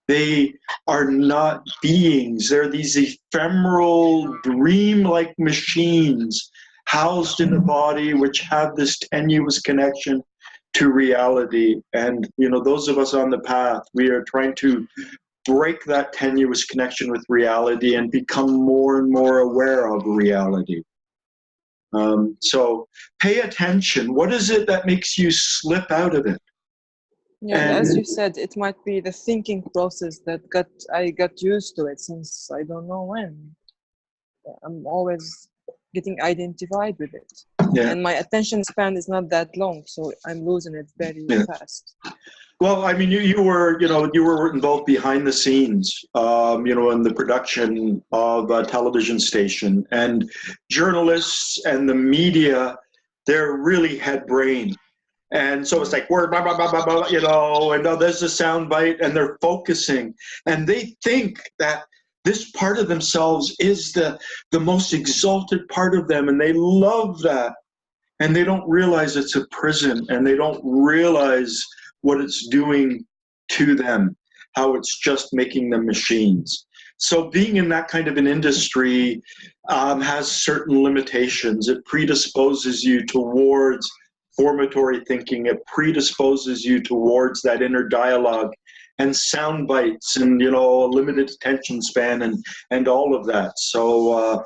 They are not beings. They're these ephemeral, dream-like machines housed in a body which have this tenuous connection to reality. And, you know, those of us on the path, we are trying to break that tenuous connection with reality and become more and more aware of reality. So pay attention. What is it that makes you slip out of it? Yeah, as you said, it might be the thinking process that I got used to it since I don't know when. I'm always getting identified with it. Yeah. And my attention span is not that long, so I'm losing it very fast. Well, I mean, you were involved behind the scenes, you know, in the production of a television station, and journalists and the media, they're really head brain. And so it's like, word, blah, blah, blah, blah, blah, you know, and there's a sound bite, and they're focusing, and they think that this part of themselves is the most exalted part of them, and they love that. And they don't realize it's a prison, and they don't realize what it's doing to them, how it's just making them machines. So being in that kind of an industry has certain limitations. It predisposes you towards formatory thinking. It predisposes you towards that inner dialogue and sound bites and, you know, a limited attention span and all of that. So,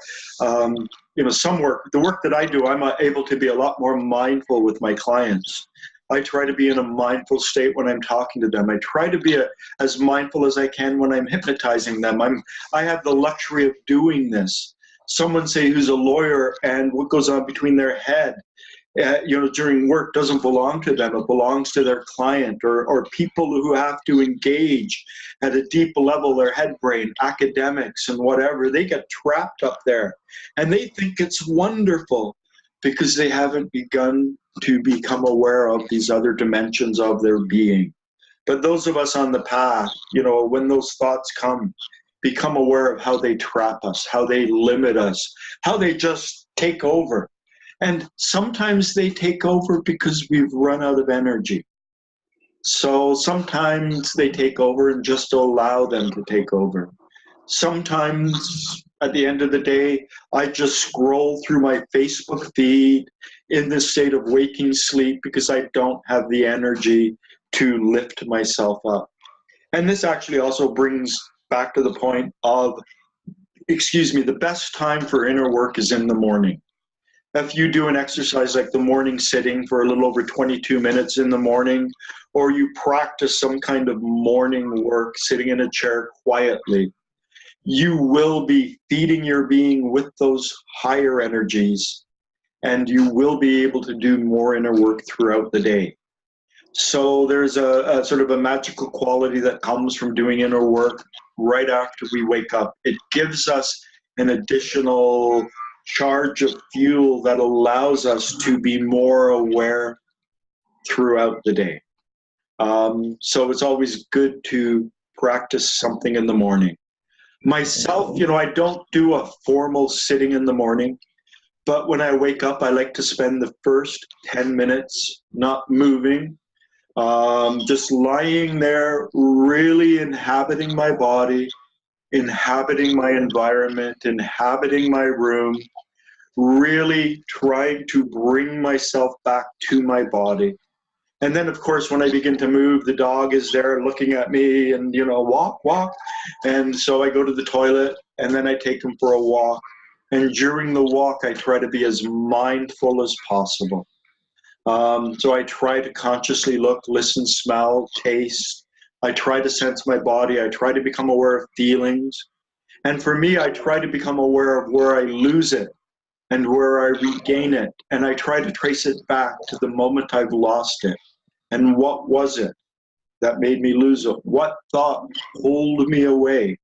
you know, the work that I do, I'm able to be a lot more mindful with my clients. I try to be in a mindful state when I'm talking to them. I try to be as mindful as I can when I'm hypnotizing them. I have the luxury of doing this. Someone, say, who's a lawyer, and what goes on between their head, you know, during work doesn't belong to them. It belongs to their client, or people who have to engage at a deep level, their head brain, academics and whatever, they get trapped up there. And they think it's wonderful because they haven't begun to become aware of these other dimensions of their being. But those of us on the path, you know, when those thoughts come, become aware of how they trap us, how they limit us, how they just take over. And sometimes they take over because we've run out of energy. So sometimes they take over and just allow them to take over. Sometimes at the end of the day, I just scroll through my Facebook feed in this state of waking sleep because I don't have the energy to lift myself up. And this actually also brings back to the point of, the best time for inner work is in the morning. If you do an exercise like the morning sitting for a little over 22 minutes in the morning, or you practice some kind of morning work sitting in a chair quietly, you will be feeding your being with those higher energies, and you will be able to do more inner work throughout the day. So there's a sort of a magical quality that comes from doing inner work right after we wake up. It gives us an additional charge of fuel that allows us to be more aware throughout the day. So it's always good to practice something in the morning. Myself, you know, I don't do a formal sitting in the morning, but when I wake up, I like to spend the first 10 minutes not moving, just lying there, really inhabiting my body, inhabiting my environment, inhabiting my room, really trying to bring myself back to my body. And then, of course, when I begin to move, the dog is there looking at me and, you know, walk, walk. And so I go to the toilet and then I take him for a walk. And during the walk, I try to be as mindful as possible. So I try to consciously look, listen, smell, taste. I try to sense my body. I try to become aware of feelings. And for me, I try to become aware of where I lose it and where I regain it. And I try to trace it back to the moment I've lost it. And what was it that made me lose it? What thought pulled me away?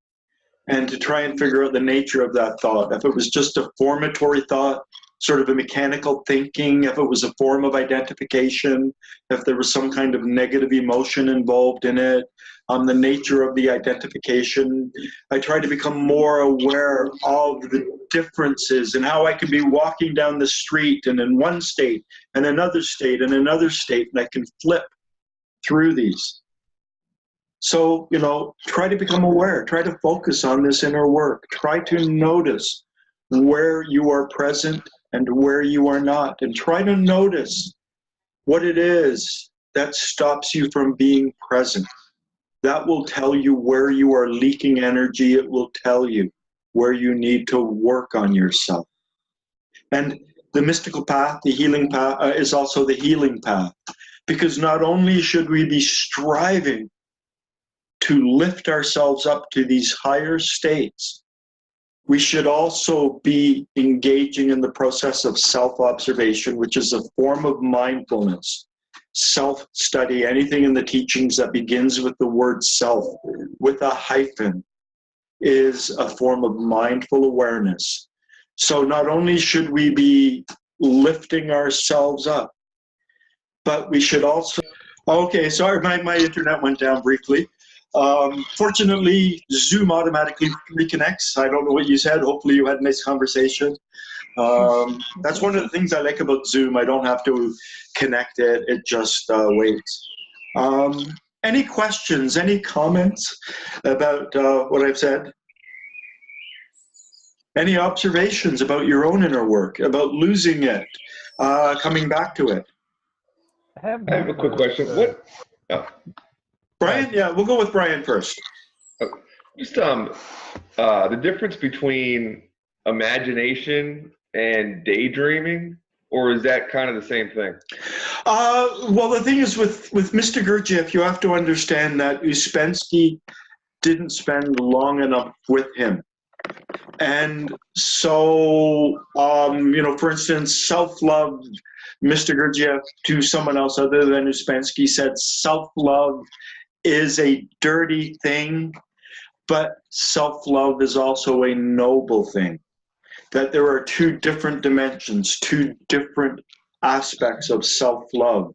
And to try and figure out the nature of that thought. If it was just a formatory thought, sort of a mechanical thinking, if it was a form of identification, if there was some kind of negative emotion involved in it, the nature of the identification. I try to become more aware of the differences and how I can be walking down the street and in one state and another state and another state, and I can flip through these. So, you know, try to become aware, try to focus on this inner work, try to notice where you are present and where you are not, and try to notice what it is that stops you from being present. That will tell you where you are leaking energy. It will tell you where you need to work on yourself. And the mystical path, the healing path, is also the healing path, because not only should we be striving to lift ourselves up to these higher states, we should also be engaging in the process of self-observation, which is a form of mindfulness, self-study. Anything in the teachings that begins with the word self, with a hyphen, is a form of mindful awareness. So not only should we be lifting ourselves up, but we should also... Okay, sorry, my internet went down briefly. Fortunately, Zoom automatically reconnects. I don't know what you said. Hopefully you had a nice conversation. That's one of the things I like about Zoom. I don't have to connect it. It just waits. Any questions, any comments about what I've said? Any observations about your own inner work, about losing it, coming back to it? I have a quick question. Brian? Yeah, we'll go with Brian first. Just the difference between imagination and daydreaming, or is that kind of the same thing? Well, the thing is with Mr. Gurdjieff, you have to understand that Ouspensky didn't spend long enough with him. And so, you know, for instance, self-love, Mr. Gurdjieff to someone else other than Ouspensky said self-love is a dirty thing, but self-love is also a noble thing. That there are two different dimensions, two different aspects of self-love.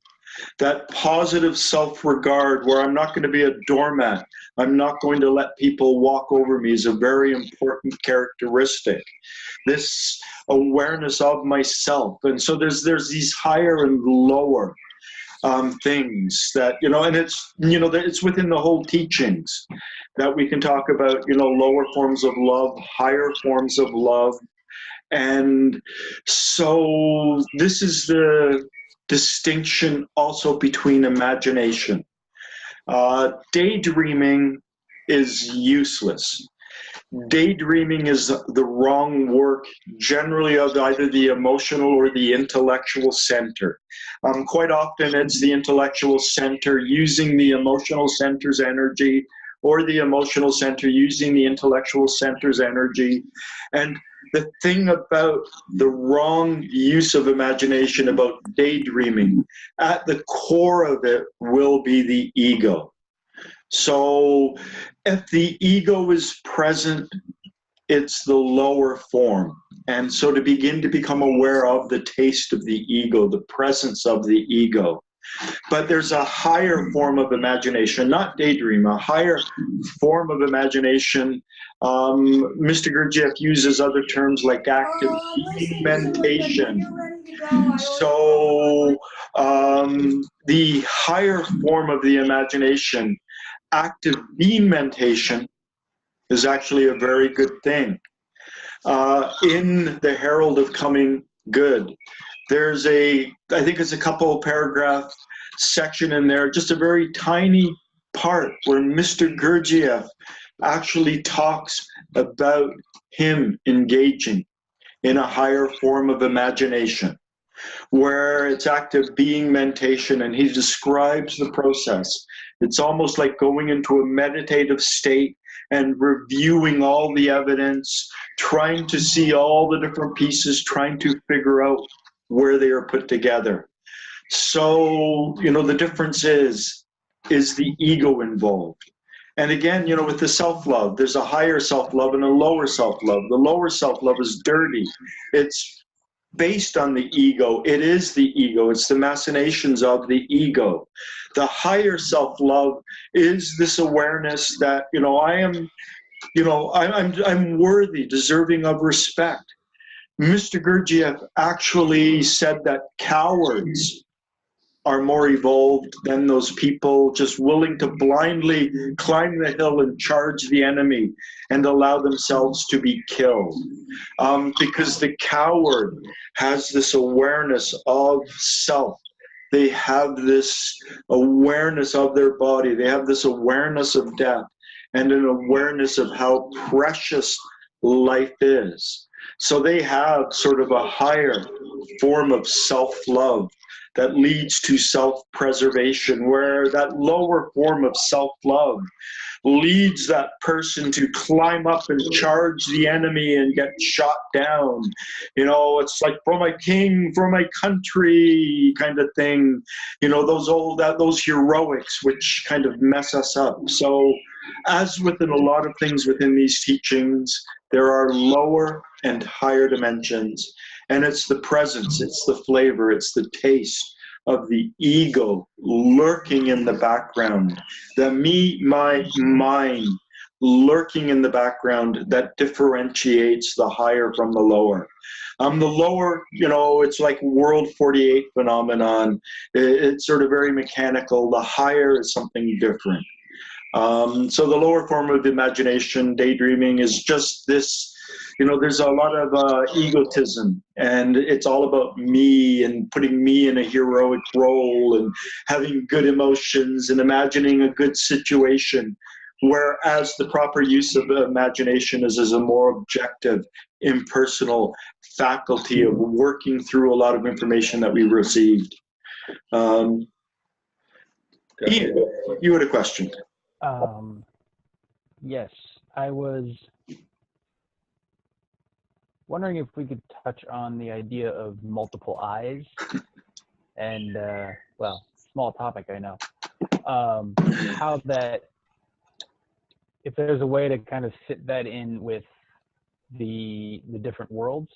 That positive self-regard where I'm not going to be a doormat, I'm not going to let people walk over me, is a very important characteristic. This awareness of myself. And so there's these higher and lower things that, you know, and it's, you know, it's within the whole teachings that we can talk about, you know, lower forms of love, higher forms of love. And so this is the distinction also between imagination. Daydreaming is useless. Daydreaming is the wrong work, generally of either the emotional or the intellectual center. Quite often it's the intellectual center using the emotional center's energy, or the emotional center using the intellectual center's energy. And the thing about the wrong use of imagination, about daydreaming, at the core of it will be the ego. So if the ego is present, it's the lower form. And so to begin to become aware of the taste of the ego, the presence of the ego. But there's a higher form of imagination, not daydream, a higher form of imagination. Mr. Gurdjieff uses other terms like active mentation. So the higher form of the imagination, active being mentation, is actually a very good thing. in the Herald of Coming Good. There's I think it's a couple of paragraph section in there, just a very tiny part where Mr. Gurdjieff actually talks about him engaging in a higher form of imagination, where it's active being mentation, and he describes the process. It's almost like going into a meditative state and reviewing all the evidence, trying to see all the different pieces, trying to figure out where they are put together. So, the difference is the ego involved? And again, with the self-love, there's a higher self-love and a lower self-love. The lower self-love is dirty. It's based on the ego. It is the ego. It's the machinations of the ego. The higher self-love is this awareness that, I am, I'm worthy, deserving of respect. Mr. Gurdjieff actually said that cowards are more evolved than those people just willing to blindly climb the hill and charge the enemy and allow themselves to be killed. Because the coward has this awareness of self. They have this awareness of their body. They have this awareness of death and an awareness of how precious life is. So they have sort of a higher form of self-love that leads to self-preservation, where that lower form of self-love leads that person to climb up and charge the enemy and get shot down. It's like, for my king, for my country kind of thing. Those heroics which kind of mess us up. So as within a lot of things within these teachings, there are lower and higher dimensions. And it's the presence, it's the flavor, it's the taste of the ego lurking in the background, the me, my, mine lurking in the background that differentiates the higher from the lower. The lower, it's like World 48 phenomenon. It's sort of very mechanical. The higher is something different. So the lower form of imagination, daydreaming, is just this, there's a lot of egotism, and it's all about me and putting me in a heroic role and having good emotions and imagining a good situation. Whereas the proper use of imagination is as a more objective, impersonal faculty of working through a lot of information that we received. Ian, you had a question. Yes, I was wondering if we could touch on the idea of multiple eyes, and small topic, I know. How that, if there's a way to kind of fit that in with the different worlds.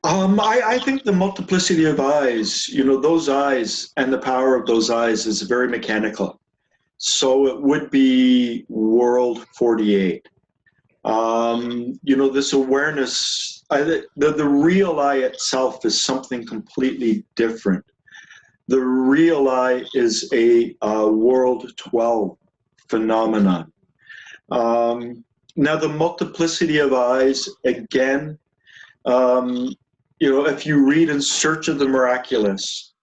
I think the multiplicity of eyes, those eyes and the power of those eyes is very mechanical. So it would be World 48. This awareness, the real I itself is something completely different. The real I is a World 12 phenomenon. Now, the multiplicity of eyes, again, if you read In Search of the Miraculous,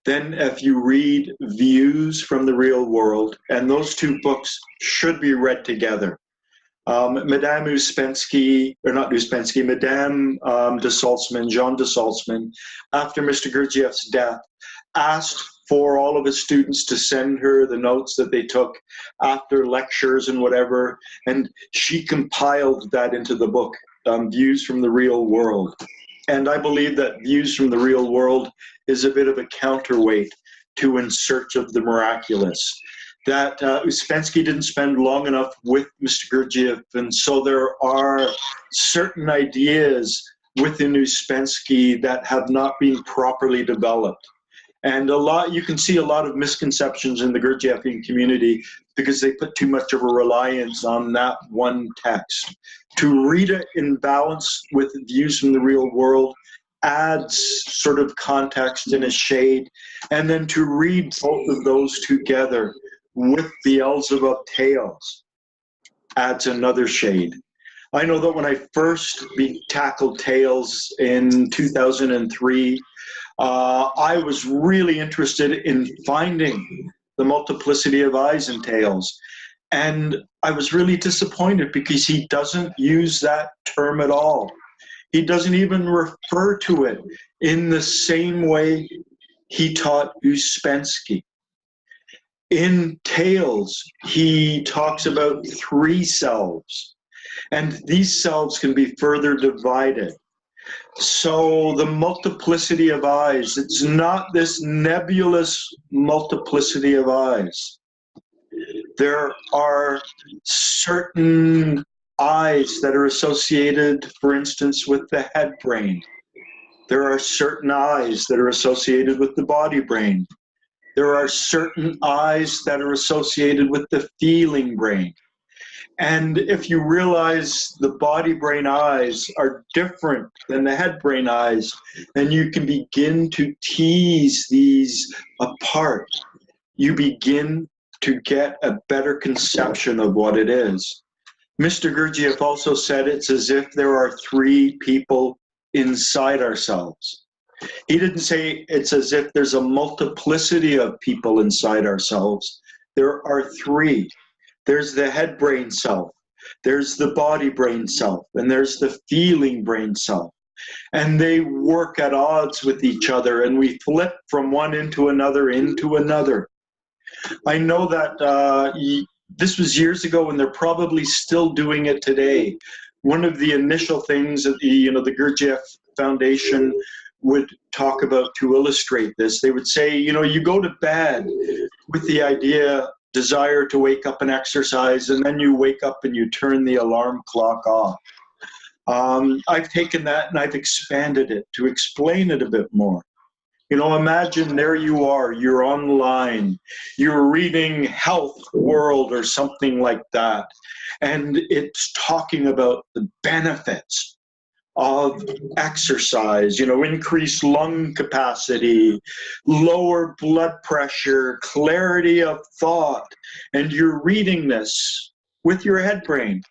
then if you read Views from the Real World, and those two books should be read together. Madame Ouspensky, or not Ouspensky, Madame de Salzman, Jean de Salzman, after Mr. Gurdjieff's death, asked for all of his students to send her the notes that they took after lectures and whatever, and she compiled that into the book, Views from the Real World. And I believe that Views from the Real World is a bit of a counterweight to In Search of the Miraculous. That Ouspensky didn't spend long enough with Mr. Gurdjieff, and so there are certain ideas within Ouspensky that have not been properly developed. And you can see a lot of misconceptions in the Gurdjieffian community because they put too much of a reliance on that one text. To read it in balance with Views from the Real World adds sort of context and a shade, and then to read both of those together with Beelzebub Tales adds another shade. I know that when I first tackled tails in 2003, I was really interested in finding the multiplicity of eyes in tails. And I was really disappointed because he doesn't use that term at all. He doesn't even refer to it in the same way he taught Ouspensky. In tails, he talks about 3 selves, and these selves can be further divided. So the multiplicity of eyes, it's not this nebulous multiplicity of eyes. There are certain eyes that are associated, for instance, with the head brain. There are certain eyes that are associated with the body brain. There are certain eyes that are associated with the feeling brain. And if you realize the body brain eyes are different than the head brain eyes, then you can begin to tease these apart. You begin to get a better conception of what it is. Mr. Gurdjieff also said it's as if there are 3 people inside ourselves. He didn't say it's as if there's a multiplicity of people inside ourselves. There are 3. There's the head brain self, there's the body brain self, and there's the feeling brain self. And they work at odds with each other, and we flip from one into another, into another. I know that this was years ago, and they're probably still doing it today. One of the initial things that the Gurdjieff Foundation would talk about to illustrate this, they would say, you go to bed with the desire to wake up and exercise, and then you wake up and you turn the alarm clock off. I've taken that and I've expanded it to explain it a bit more. Imagine there you are, you're online, you're reading Health World or something like that, and it's talking about the benefits of exercise, increased lung capacity, lower blood pressure, clarity of thought, and you're reading this with your head brain.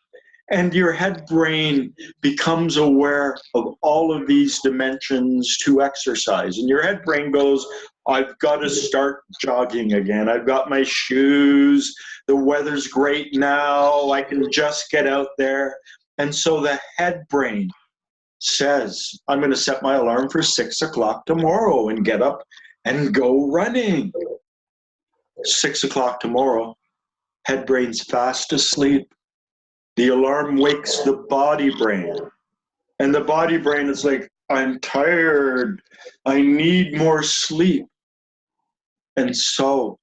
And your head brain becomes aware of all of these dimensions to exercise. And your head brain goes, I've got to start jogging again. I've got my shoes. The weather's great now. I can just get out there. And so the head brain says, I'm going to set my alarm for 6 o'clock tomorrow and get up and go running. 6 o'clock tomorrow, head brain's fast asleep. The alarm wakes the body brain. And the body brain is like, I'm tired. I need more sleep. And so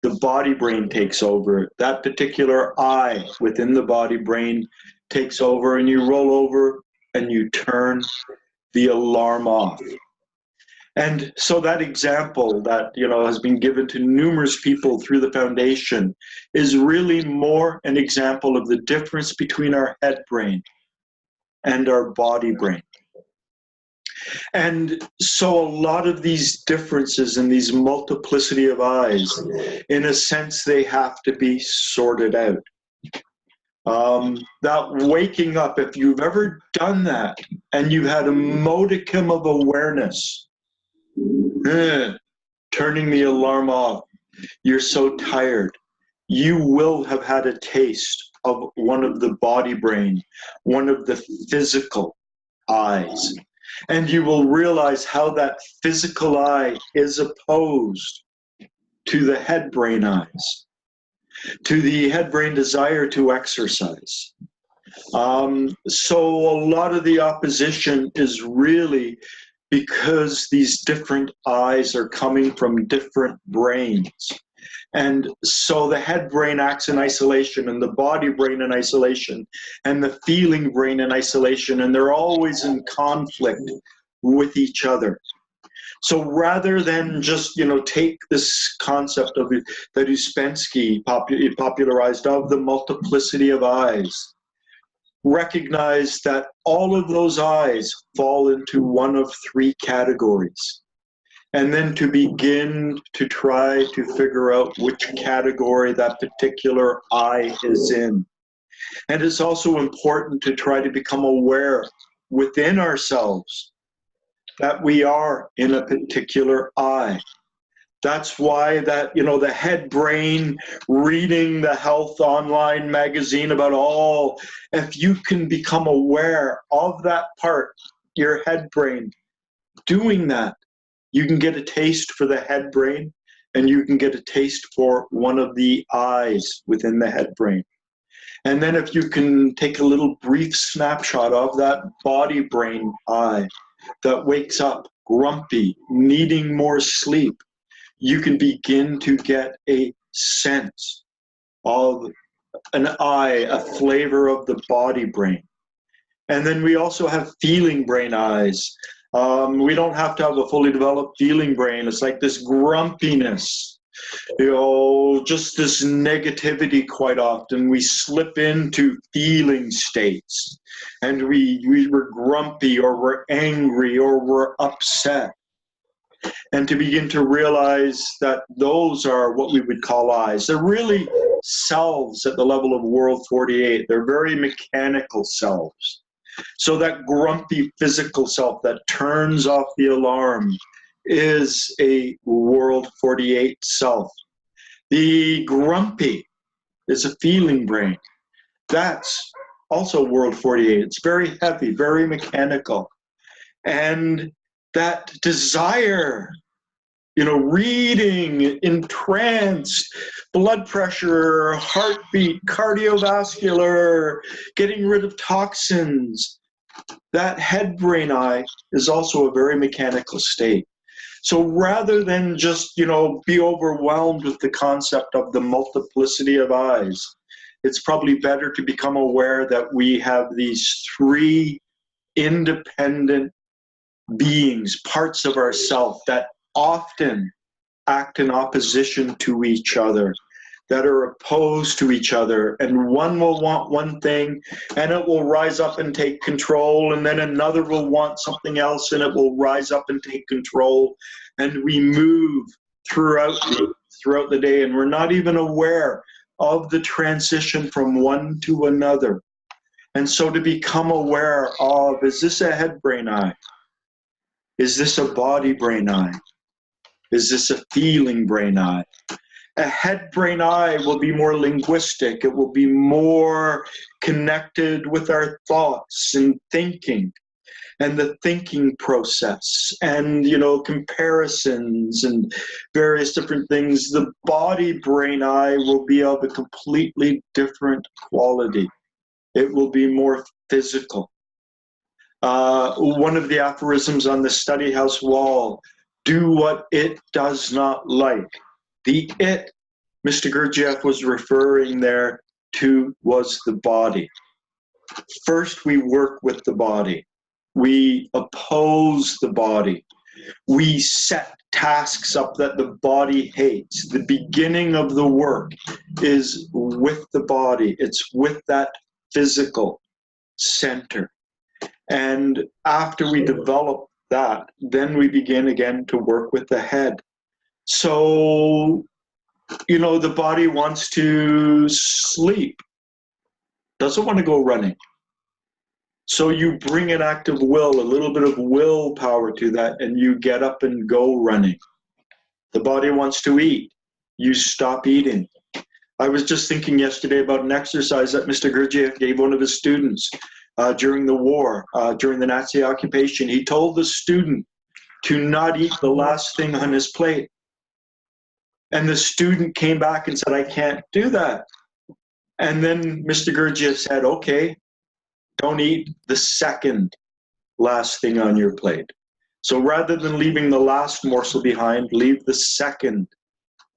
the body brain takes over. That particular eye within the body brain takes over, and you roll over and you turn the alarm off. And so that example that has been given to numerous people through the foundation is really more an example of the difference between our head brain and our body brain. And so a lot of these differences and these multiplicity of eyes, in a sense, they have to be sorted out. That waking up, if you've ever done that and you've had a modicum of awareness, turning the alarm off, you're so tired, you will have had a taste of one of the body brain, one of the physical eyes. And you will realize how that physical eye is opposed to the head brain eyes, to the head brain desire to exercise. So a lot of the opposition is really because these different eyes are coming from different brains. And so the head brain acts in isolation, and the body brain in isolation, and the feeling brain in isolation, and they're always in conflict with each other. So rather than just, take this concept of that Ouspensky popularized of the multiplicity of eyes, recognize that all of those eyes fall into one of 3 categories. And then to begin to try to figure out which category that particular eye is in. And it's also important to try to become aware within ourselves that we are in a particular I. That's why that, the head brain, reading the health online magazine about all, if you can become aware of that part, your head brain, doing that, you can get a taste for the head brain, and you can get a taste for one of the eyes within the head brain. And then if you can take a little brief snapshot of that body brain eye that wakes up grumpy, needing more sleep, you can begin to get a sense of an eye, a flavor of the body brain. And then we also have feeling brain eyes. We don't have to have a fully developed feeling brain. It's like this grumpiness, just this negativity quite often. We slip into feeling states, and we're grumpy, or we're angry, or we're upset. And to begin to realize that those are what we would call eyes. They're really selves at the level of World 48. They're very mechanical selves. So that grumpy physical self that turns off the alarm is a World 48 self. The grumpy is a feeling brain. That's also World 48. It's very heavy, very mechanical. And that desire, reading, entranced, blood pressure, heartbeat, cardiovascular, getting rid of toxins, that head brain eye is also a very mechanical state. So rather than just, be overwhelmed with the concept of the multiplicity of eyes, it's probably better to become aware that we have these three independent beings, parts of ourself that often act in opposition to each other, that are opposed to each other. And one will want one thing, and it will rise up and take control, and then another will want something else, and it will rise up and take control. And we move throughout the day, and we're not even aware of the transition from one to another. And so to become aware of, is this a head brain eye? Is this a body brain eye? Is this a feeling brain eye? A head brain eye will be more linguistic. It will be more connected with our thoughts and thinking, and the thinking process, and comparisons and various different things. The body brain eye will be of a completely different quality. It will be more physical. One of the aphorisms on the study house wall, do what it does not like. The it Mr. Gurdjieff was referring there to was the body. First, we work with the body. We oppose the body. We set tasks up that the body hates. The beginning of the work is with the body. It's with that physical center. And after we develop that, then we begin again to work with the head. So, the body wants to sleep, doesn't want to go running. So you bring an active will, a little bit of willpower to that, and you get up and go running. The body wants to eat. You stop eating. I was just thinking yesterday about an exercise that Mr. Gurdjieff gave one of his students during the war, during the Nazi occupation. He told the student to not eat the last thing on his plate. And the student came back and said, I can't do that. And then Mr. Gurdjieff said, okay, don't eat the second last thing on your plate. So rather than leaving the last morsel behind, leave the second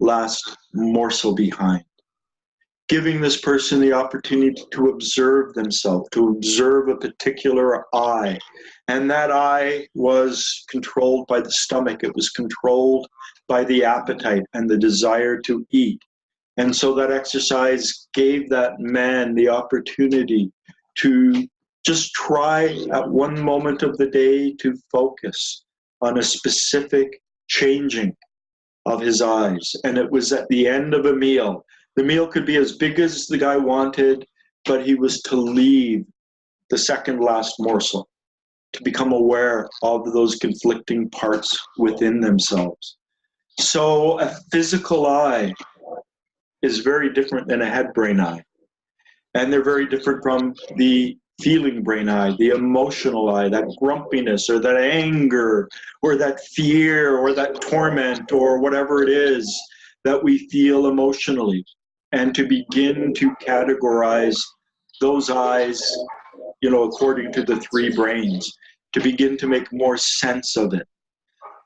last morsel behind. Giving this person the opportunity to observe themselves, to observe a particular eye. And that eye was controlled by the stomach. It was controlled by the appetite and the desire to eat. And so that exercise gave that man the opportunity to just try at one moment of the day to focus on a specific changing of his eyes. And it was at the end of a meal. The meal could be as big as the guy wanted. but he was to leave the second last morsel, to become aware of those conflicting parts within themselves. So a physical eye is very different than a head-brain eye. And they're very different from the feeling brain eye, the emotional eye, that grumpiness or that anger or that fear or that torment or whatever it is that we feel emotionally. And to begin to categorize those eyes, according to the three brains, to begin to make more sense of it.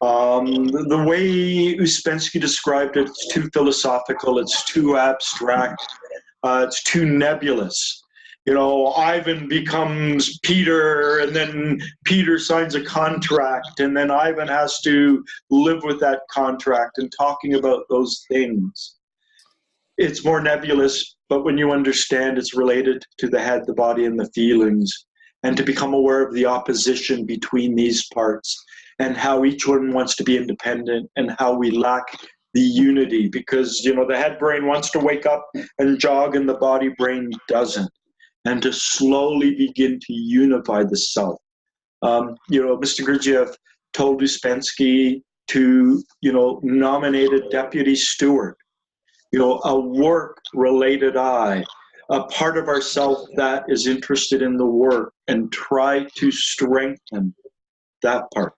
The way Ouspensky described it, it's too philosophical, it's too abstract, it's too nebulous. Ivan becomes Peter, and then Peter signs a contract, and then Ivan has to live with that contract and talking about those things. It's more nebulous, but when you understand it's related to the head, the body, and the feelings, and to become aware of the opposition between these parts and how each one wants to be independent and how we lack the unity, because the head brain wants to wake up and jog and the body brain doesn't, and to slowly begin to unify the self. Mr. Gurdjieff told Ouspensky to nominate a deputy steward, a work-related eye, a part of ourself that is interested in the work, and try to strengthen that part.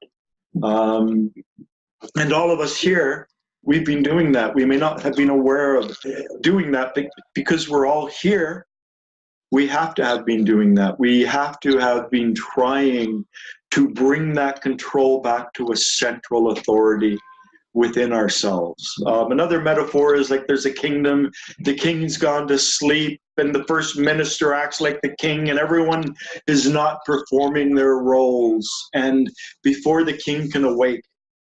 And all of us here, we've been doing that. We may not have been aware of doing that, but because we're all here, we have to have been doing that. We have to have been trying to bring that control back to a central authority within ourselves. Another metaphor is like there's a kingdom, the king's gone to sleep, and the first minister acts like the king, and everyone is not performing their roles. And before the king can awake,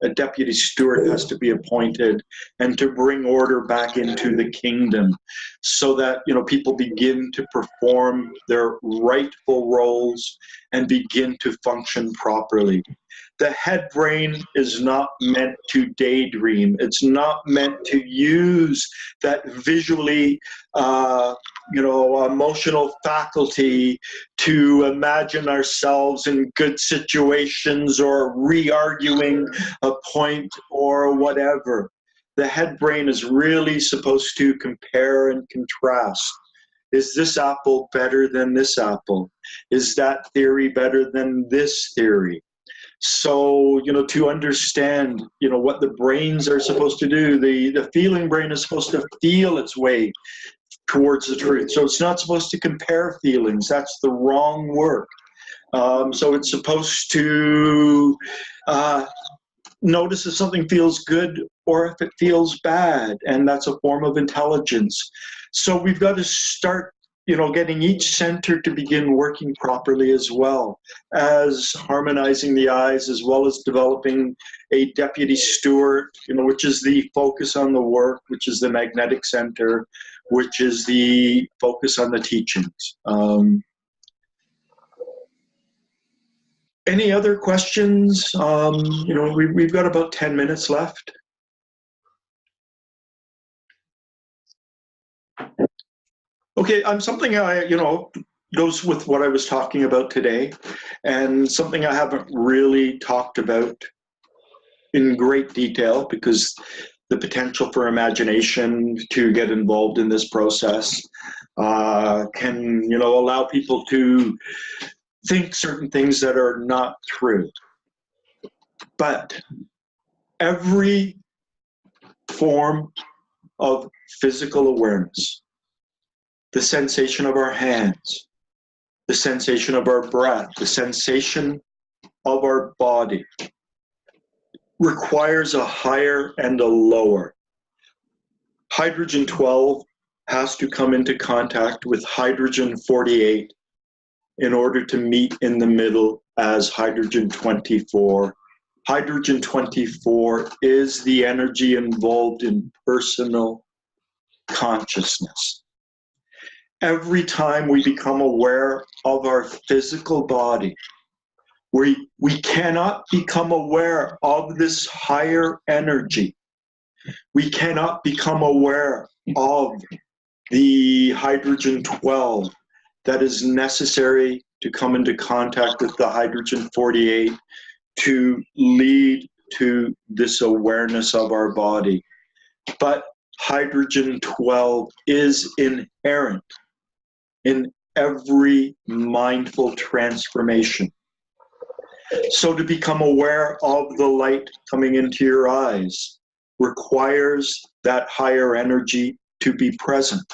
a deputy steward has to be appointed and to bring order back into the kingdom so that people begin to perform their rightful roles and begin to function properly. The head brain is not meant to daydream. It's not meant to use that visually emotional faculty to imagine ourselves in good situations or re-arguing a point or whatever. The head brain is really supposed to compare and contrast. Is this apple better than this apple? Is that theory better than this theory? So, to understand, what the brains are supposed to do, the feeling brain is supposed to feel its way towards the truth. So it's not supposed to compare feelings. That's the wrong work. So it's supposed to notice if something feels good or if it feels bad, and that's a form of intelligence. So we've got to start getting each center to begin working properly, as well as harmonizing the eyes, as well as developing a deputy steward, which is the focus on the work, which is the magnetic center, which is the focus on the teachings. Any other questions? We've got about 10 minutes left. Okay, something goes with what I was talking about today, and something I haven't really talked about in great detail, because the potential for imagination to get involved in this process can, allow people to think certain things that are not true. But every form of physical awareness, the sensation of our hands, the sensation of our breath, the sensation of our body, requires a higher and a lower. Hydrogen 12 has to come into contact with hydrogen 48 in order to meet in the middle as hydrogen 24. Hydrogen 24 is the energy involved in personal consciousness. Every time we become aware of our physical body, we cannot become aware of this higher energy. We cannot become aware of the hydrogen 12 that is necessary to come into contact with the hydrogen-48 to lead to this awareness of our body. But hydrogen-12 is inherent in every mindful transformation. So to become aware of the light coming into your eyes requires that higher energy to be present.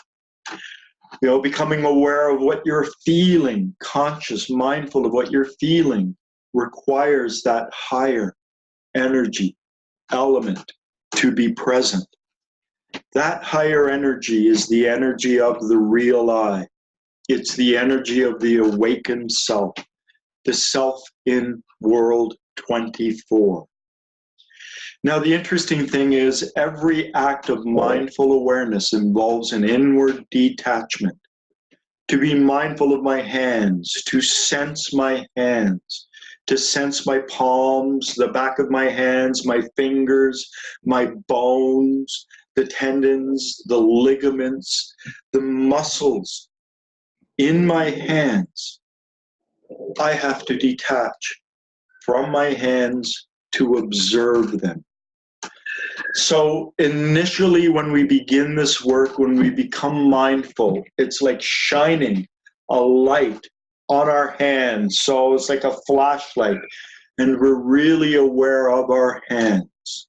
You know, becoming aware of what you're feeling, conscious, mindful of what you're feeling, requires that higher energy element to be present. That higher energy is the energy of the real I. It's the energy of the awakened self, the self in world 24. Now, the interesting thing is every act of mindful awareness involves an inward detachment. To be mindful of my hands, to sense my hands, to sense my palms, the back of my hands, my fingers, my bones, the tendons, the ligaments, the muscles in my hands. I have to detach from my hands to observe them. So initially, when we begin this work, when we become mindful, it's like shining a light on our hands. So it's like a flashlight, and we're really aware of our hands.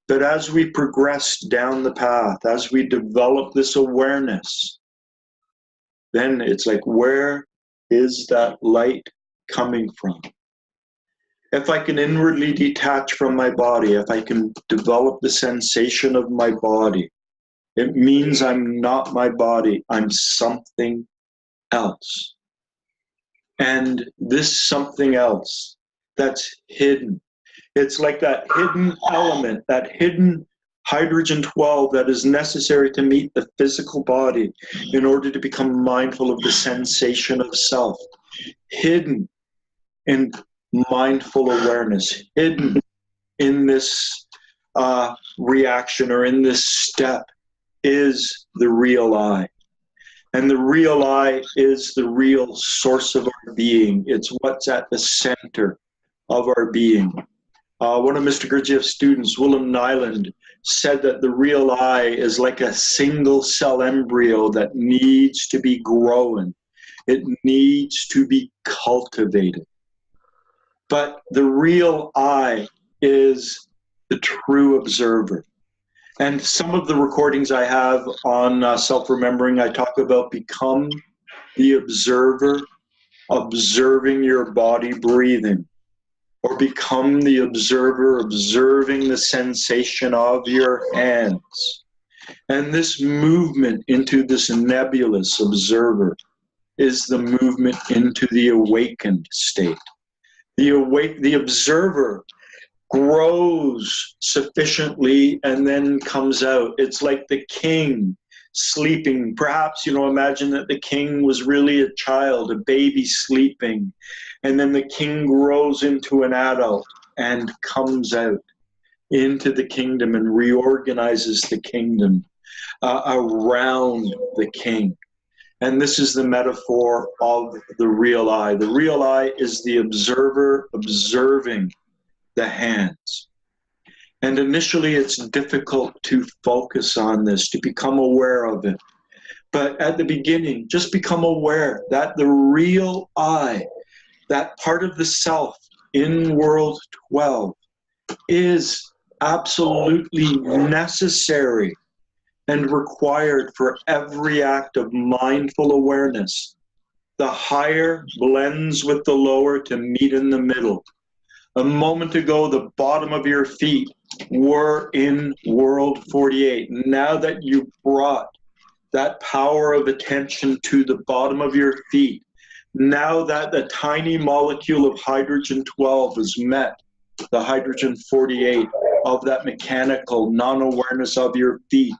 But as we progress down the path, as we develop this awareness, then it's like, where is that light coming from? If I can inwardly detach from my body, if I can develop the sensation of my body, it means I'm not my body, I'm something else. And this something else that's hidden. It's like that hidden element, that hidden hydrogen-12 that is necessary to meet the physical body in order to become mindful of the sensation of self. Hidden in mindful awareness, hidden in this reaction or in this step is the real I. And the real I is the real source of our being. It's what's at the center of our being. One of Mr. Gurdjieff's students, Willem Nyland, said that the real I is like a single cell embryo that needs to be grown. It needs to be cultivated. But the real I is the true observer. And some of the recordings I have on self-remembering, I talk about become the observer, observing your body breathing, or become the observer, observing the sensation of your hands. And this movement into this nebulous observer is the movement into the awakened state. The observer grows sufficiently and then comes out. It's like the king sleeping. Perhaps, imagine that the king was really a child, a baby sleeping, and then the king grows into an adult and comes out into the kingdom and reorganizes the kingdom around the king. And this is the metaphor of the real I. The real I is the observer observing the hands. And initially it's difficult to focus on this, to become aware of it. But at the beginning, just become aware that the real I, that part of the self in world 12, is absolutely necessary and required for every act of mindful awareness. The higher blends with the lower to meet in the middle. A moment ago, the bottom of your feet were in world 48. Now that you brought that power of attention to the bottom of your feet, now that the tiny molecule of hydrogen-12 has met the hydrogen-48 of that mechanical non-awareness of your feet,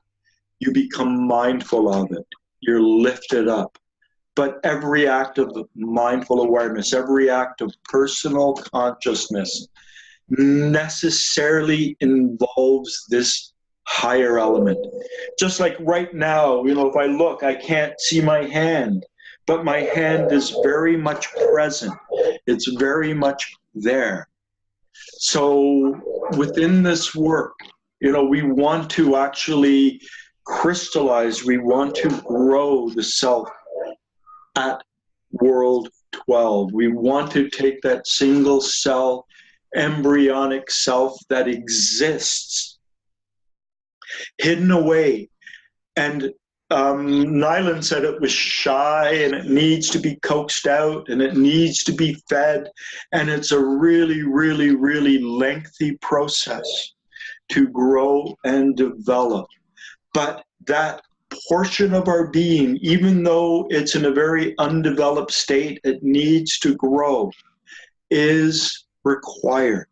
you become mindful of it. You're lifted up. But every act of mindful awareness, every act of personal consciousness necessarily involves this higher element. Just like right now, if I look, I can't see my hand, but my hand is very much present. It's very much there. So within this work, you know, we want to actually crystallize, we want to grow the self at world 12. We want to take that single cell, embryonic self that exists, hidden away. And Nyland said it was shy and it needs to be coaxed out and it needs to be fed. And it's a really, really, really lengthy process to grow and develop. But that portion of our being, even though it's in a very undeveloped state, it needs to grow, is required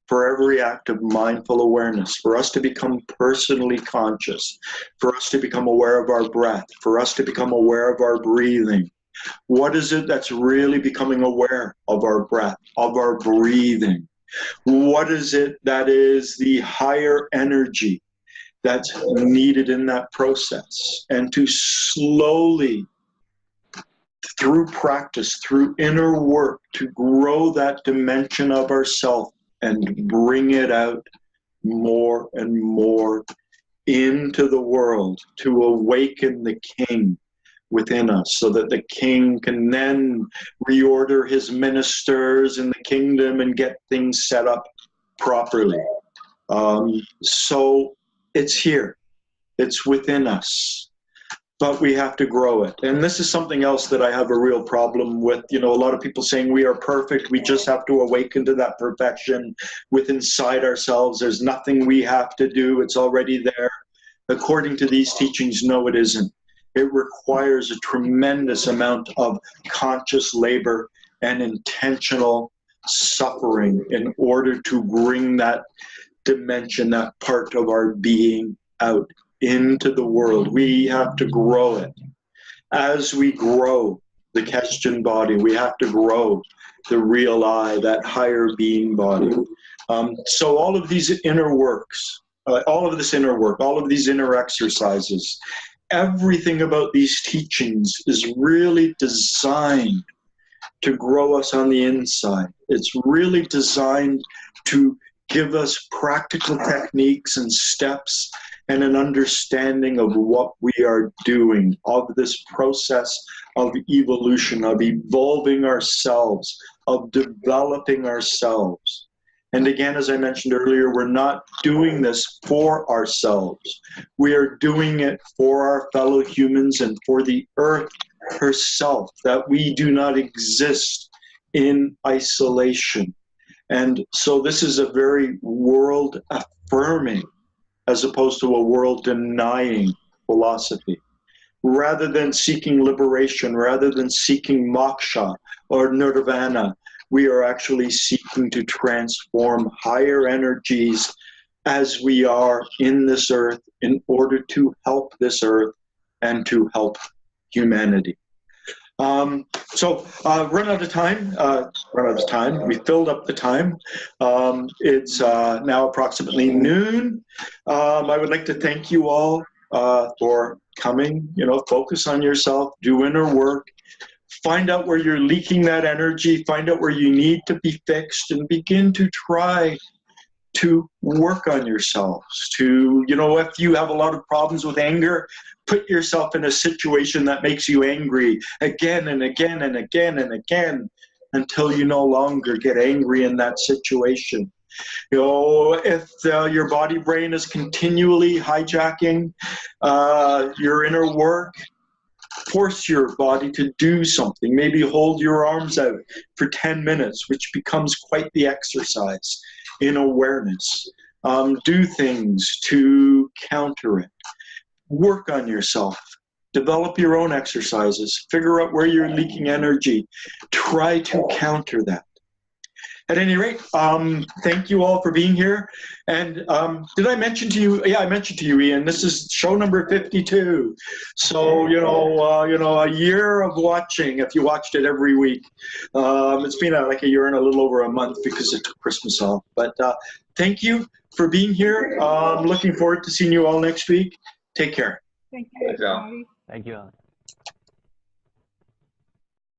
for every act of mindful awareness, for us to become personally conscious, for us to become aware of our breath, for us to become aware of our breathing. What is it that's really becoming aware of our breath, of our breathing? What is it that is the higher energy that's needed in that process? And to slowly, through practice, through inner work, to grow that dimension of ourself and bring it out more and more into the world, to awaken the king within us, so that the king can then reorder his ministers in the kingdom and get things set up properly. So it's here, it's within us, but we have to grow it. And this is something else that I have a real problem with. You know, a lot of people saying we are perfect, we just have to awaken to that perfection within inside ourselves. There's nothing we have to do, it's already there. According to these teachings, no, it isn't. It requires a tremendous amount of conscious labor and intentional suffering in order to bring that dimension, that part of our being out into the world. We have to grow it. As we grow the Keston body, we have to grow the real I, that higher being body. So all of these inner works, all of this inner work, all of these inner exercises, everything about these teachings is really designed to grow us on the inside. It's really designed to give us practical techniques and steps and an understanding of what we are doing, of this process of evolution, of evolving ourselves, of developing ourselves. And again, as I mentioned earlier, we're not doing this for ourselves. We are doing it for our fellow humans and for the earth herself, that we do not exist in isolation. And so this is a very world affirming as opposed to a world denying philosophy. Rather than seeking liberation, rather than seeking moksha or nirvana, we are actually seeking to transform higher energies as we are in this earth in order to help this earth and to help humanity. So run out of time. We filled up the time. It's now approximately noon. I would like to thank you all for coming. You know, focus on yourself, do inner work, find out where you're leaking that energy, find out where you need to be fixed, and begin to try to work on yourselves. To, you know, if you have a lot of problems with anger, put yourself in a situation that makes you angry again and again and again and again until you no longer get angry in that situation. You know, if your body brain is continually hijacking your inner work, force your body to do something. Maybe hold your arms out for 10 minutes, which becomes quite the exercise in awareness. Do things to counter it. Work on yourself. Develop your own exercises. Figure out where you're leaking energy. Try to counter that. At any rate, thank you all for being here. And did I mention to you? Yeah, I mentioned to you, Ian. This is show number 52. So you know, a year of watching. If you watched it every week, it's been like a year and a little over a month because it took Christmas off. But thank you for being here. Looking forward to seeing you all next week. Take care. Thank you, everybody. Thank you, Allan.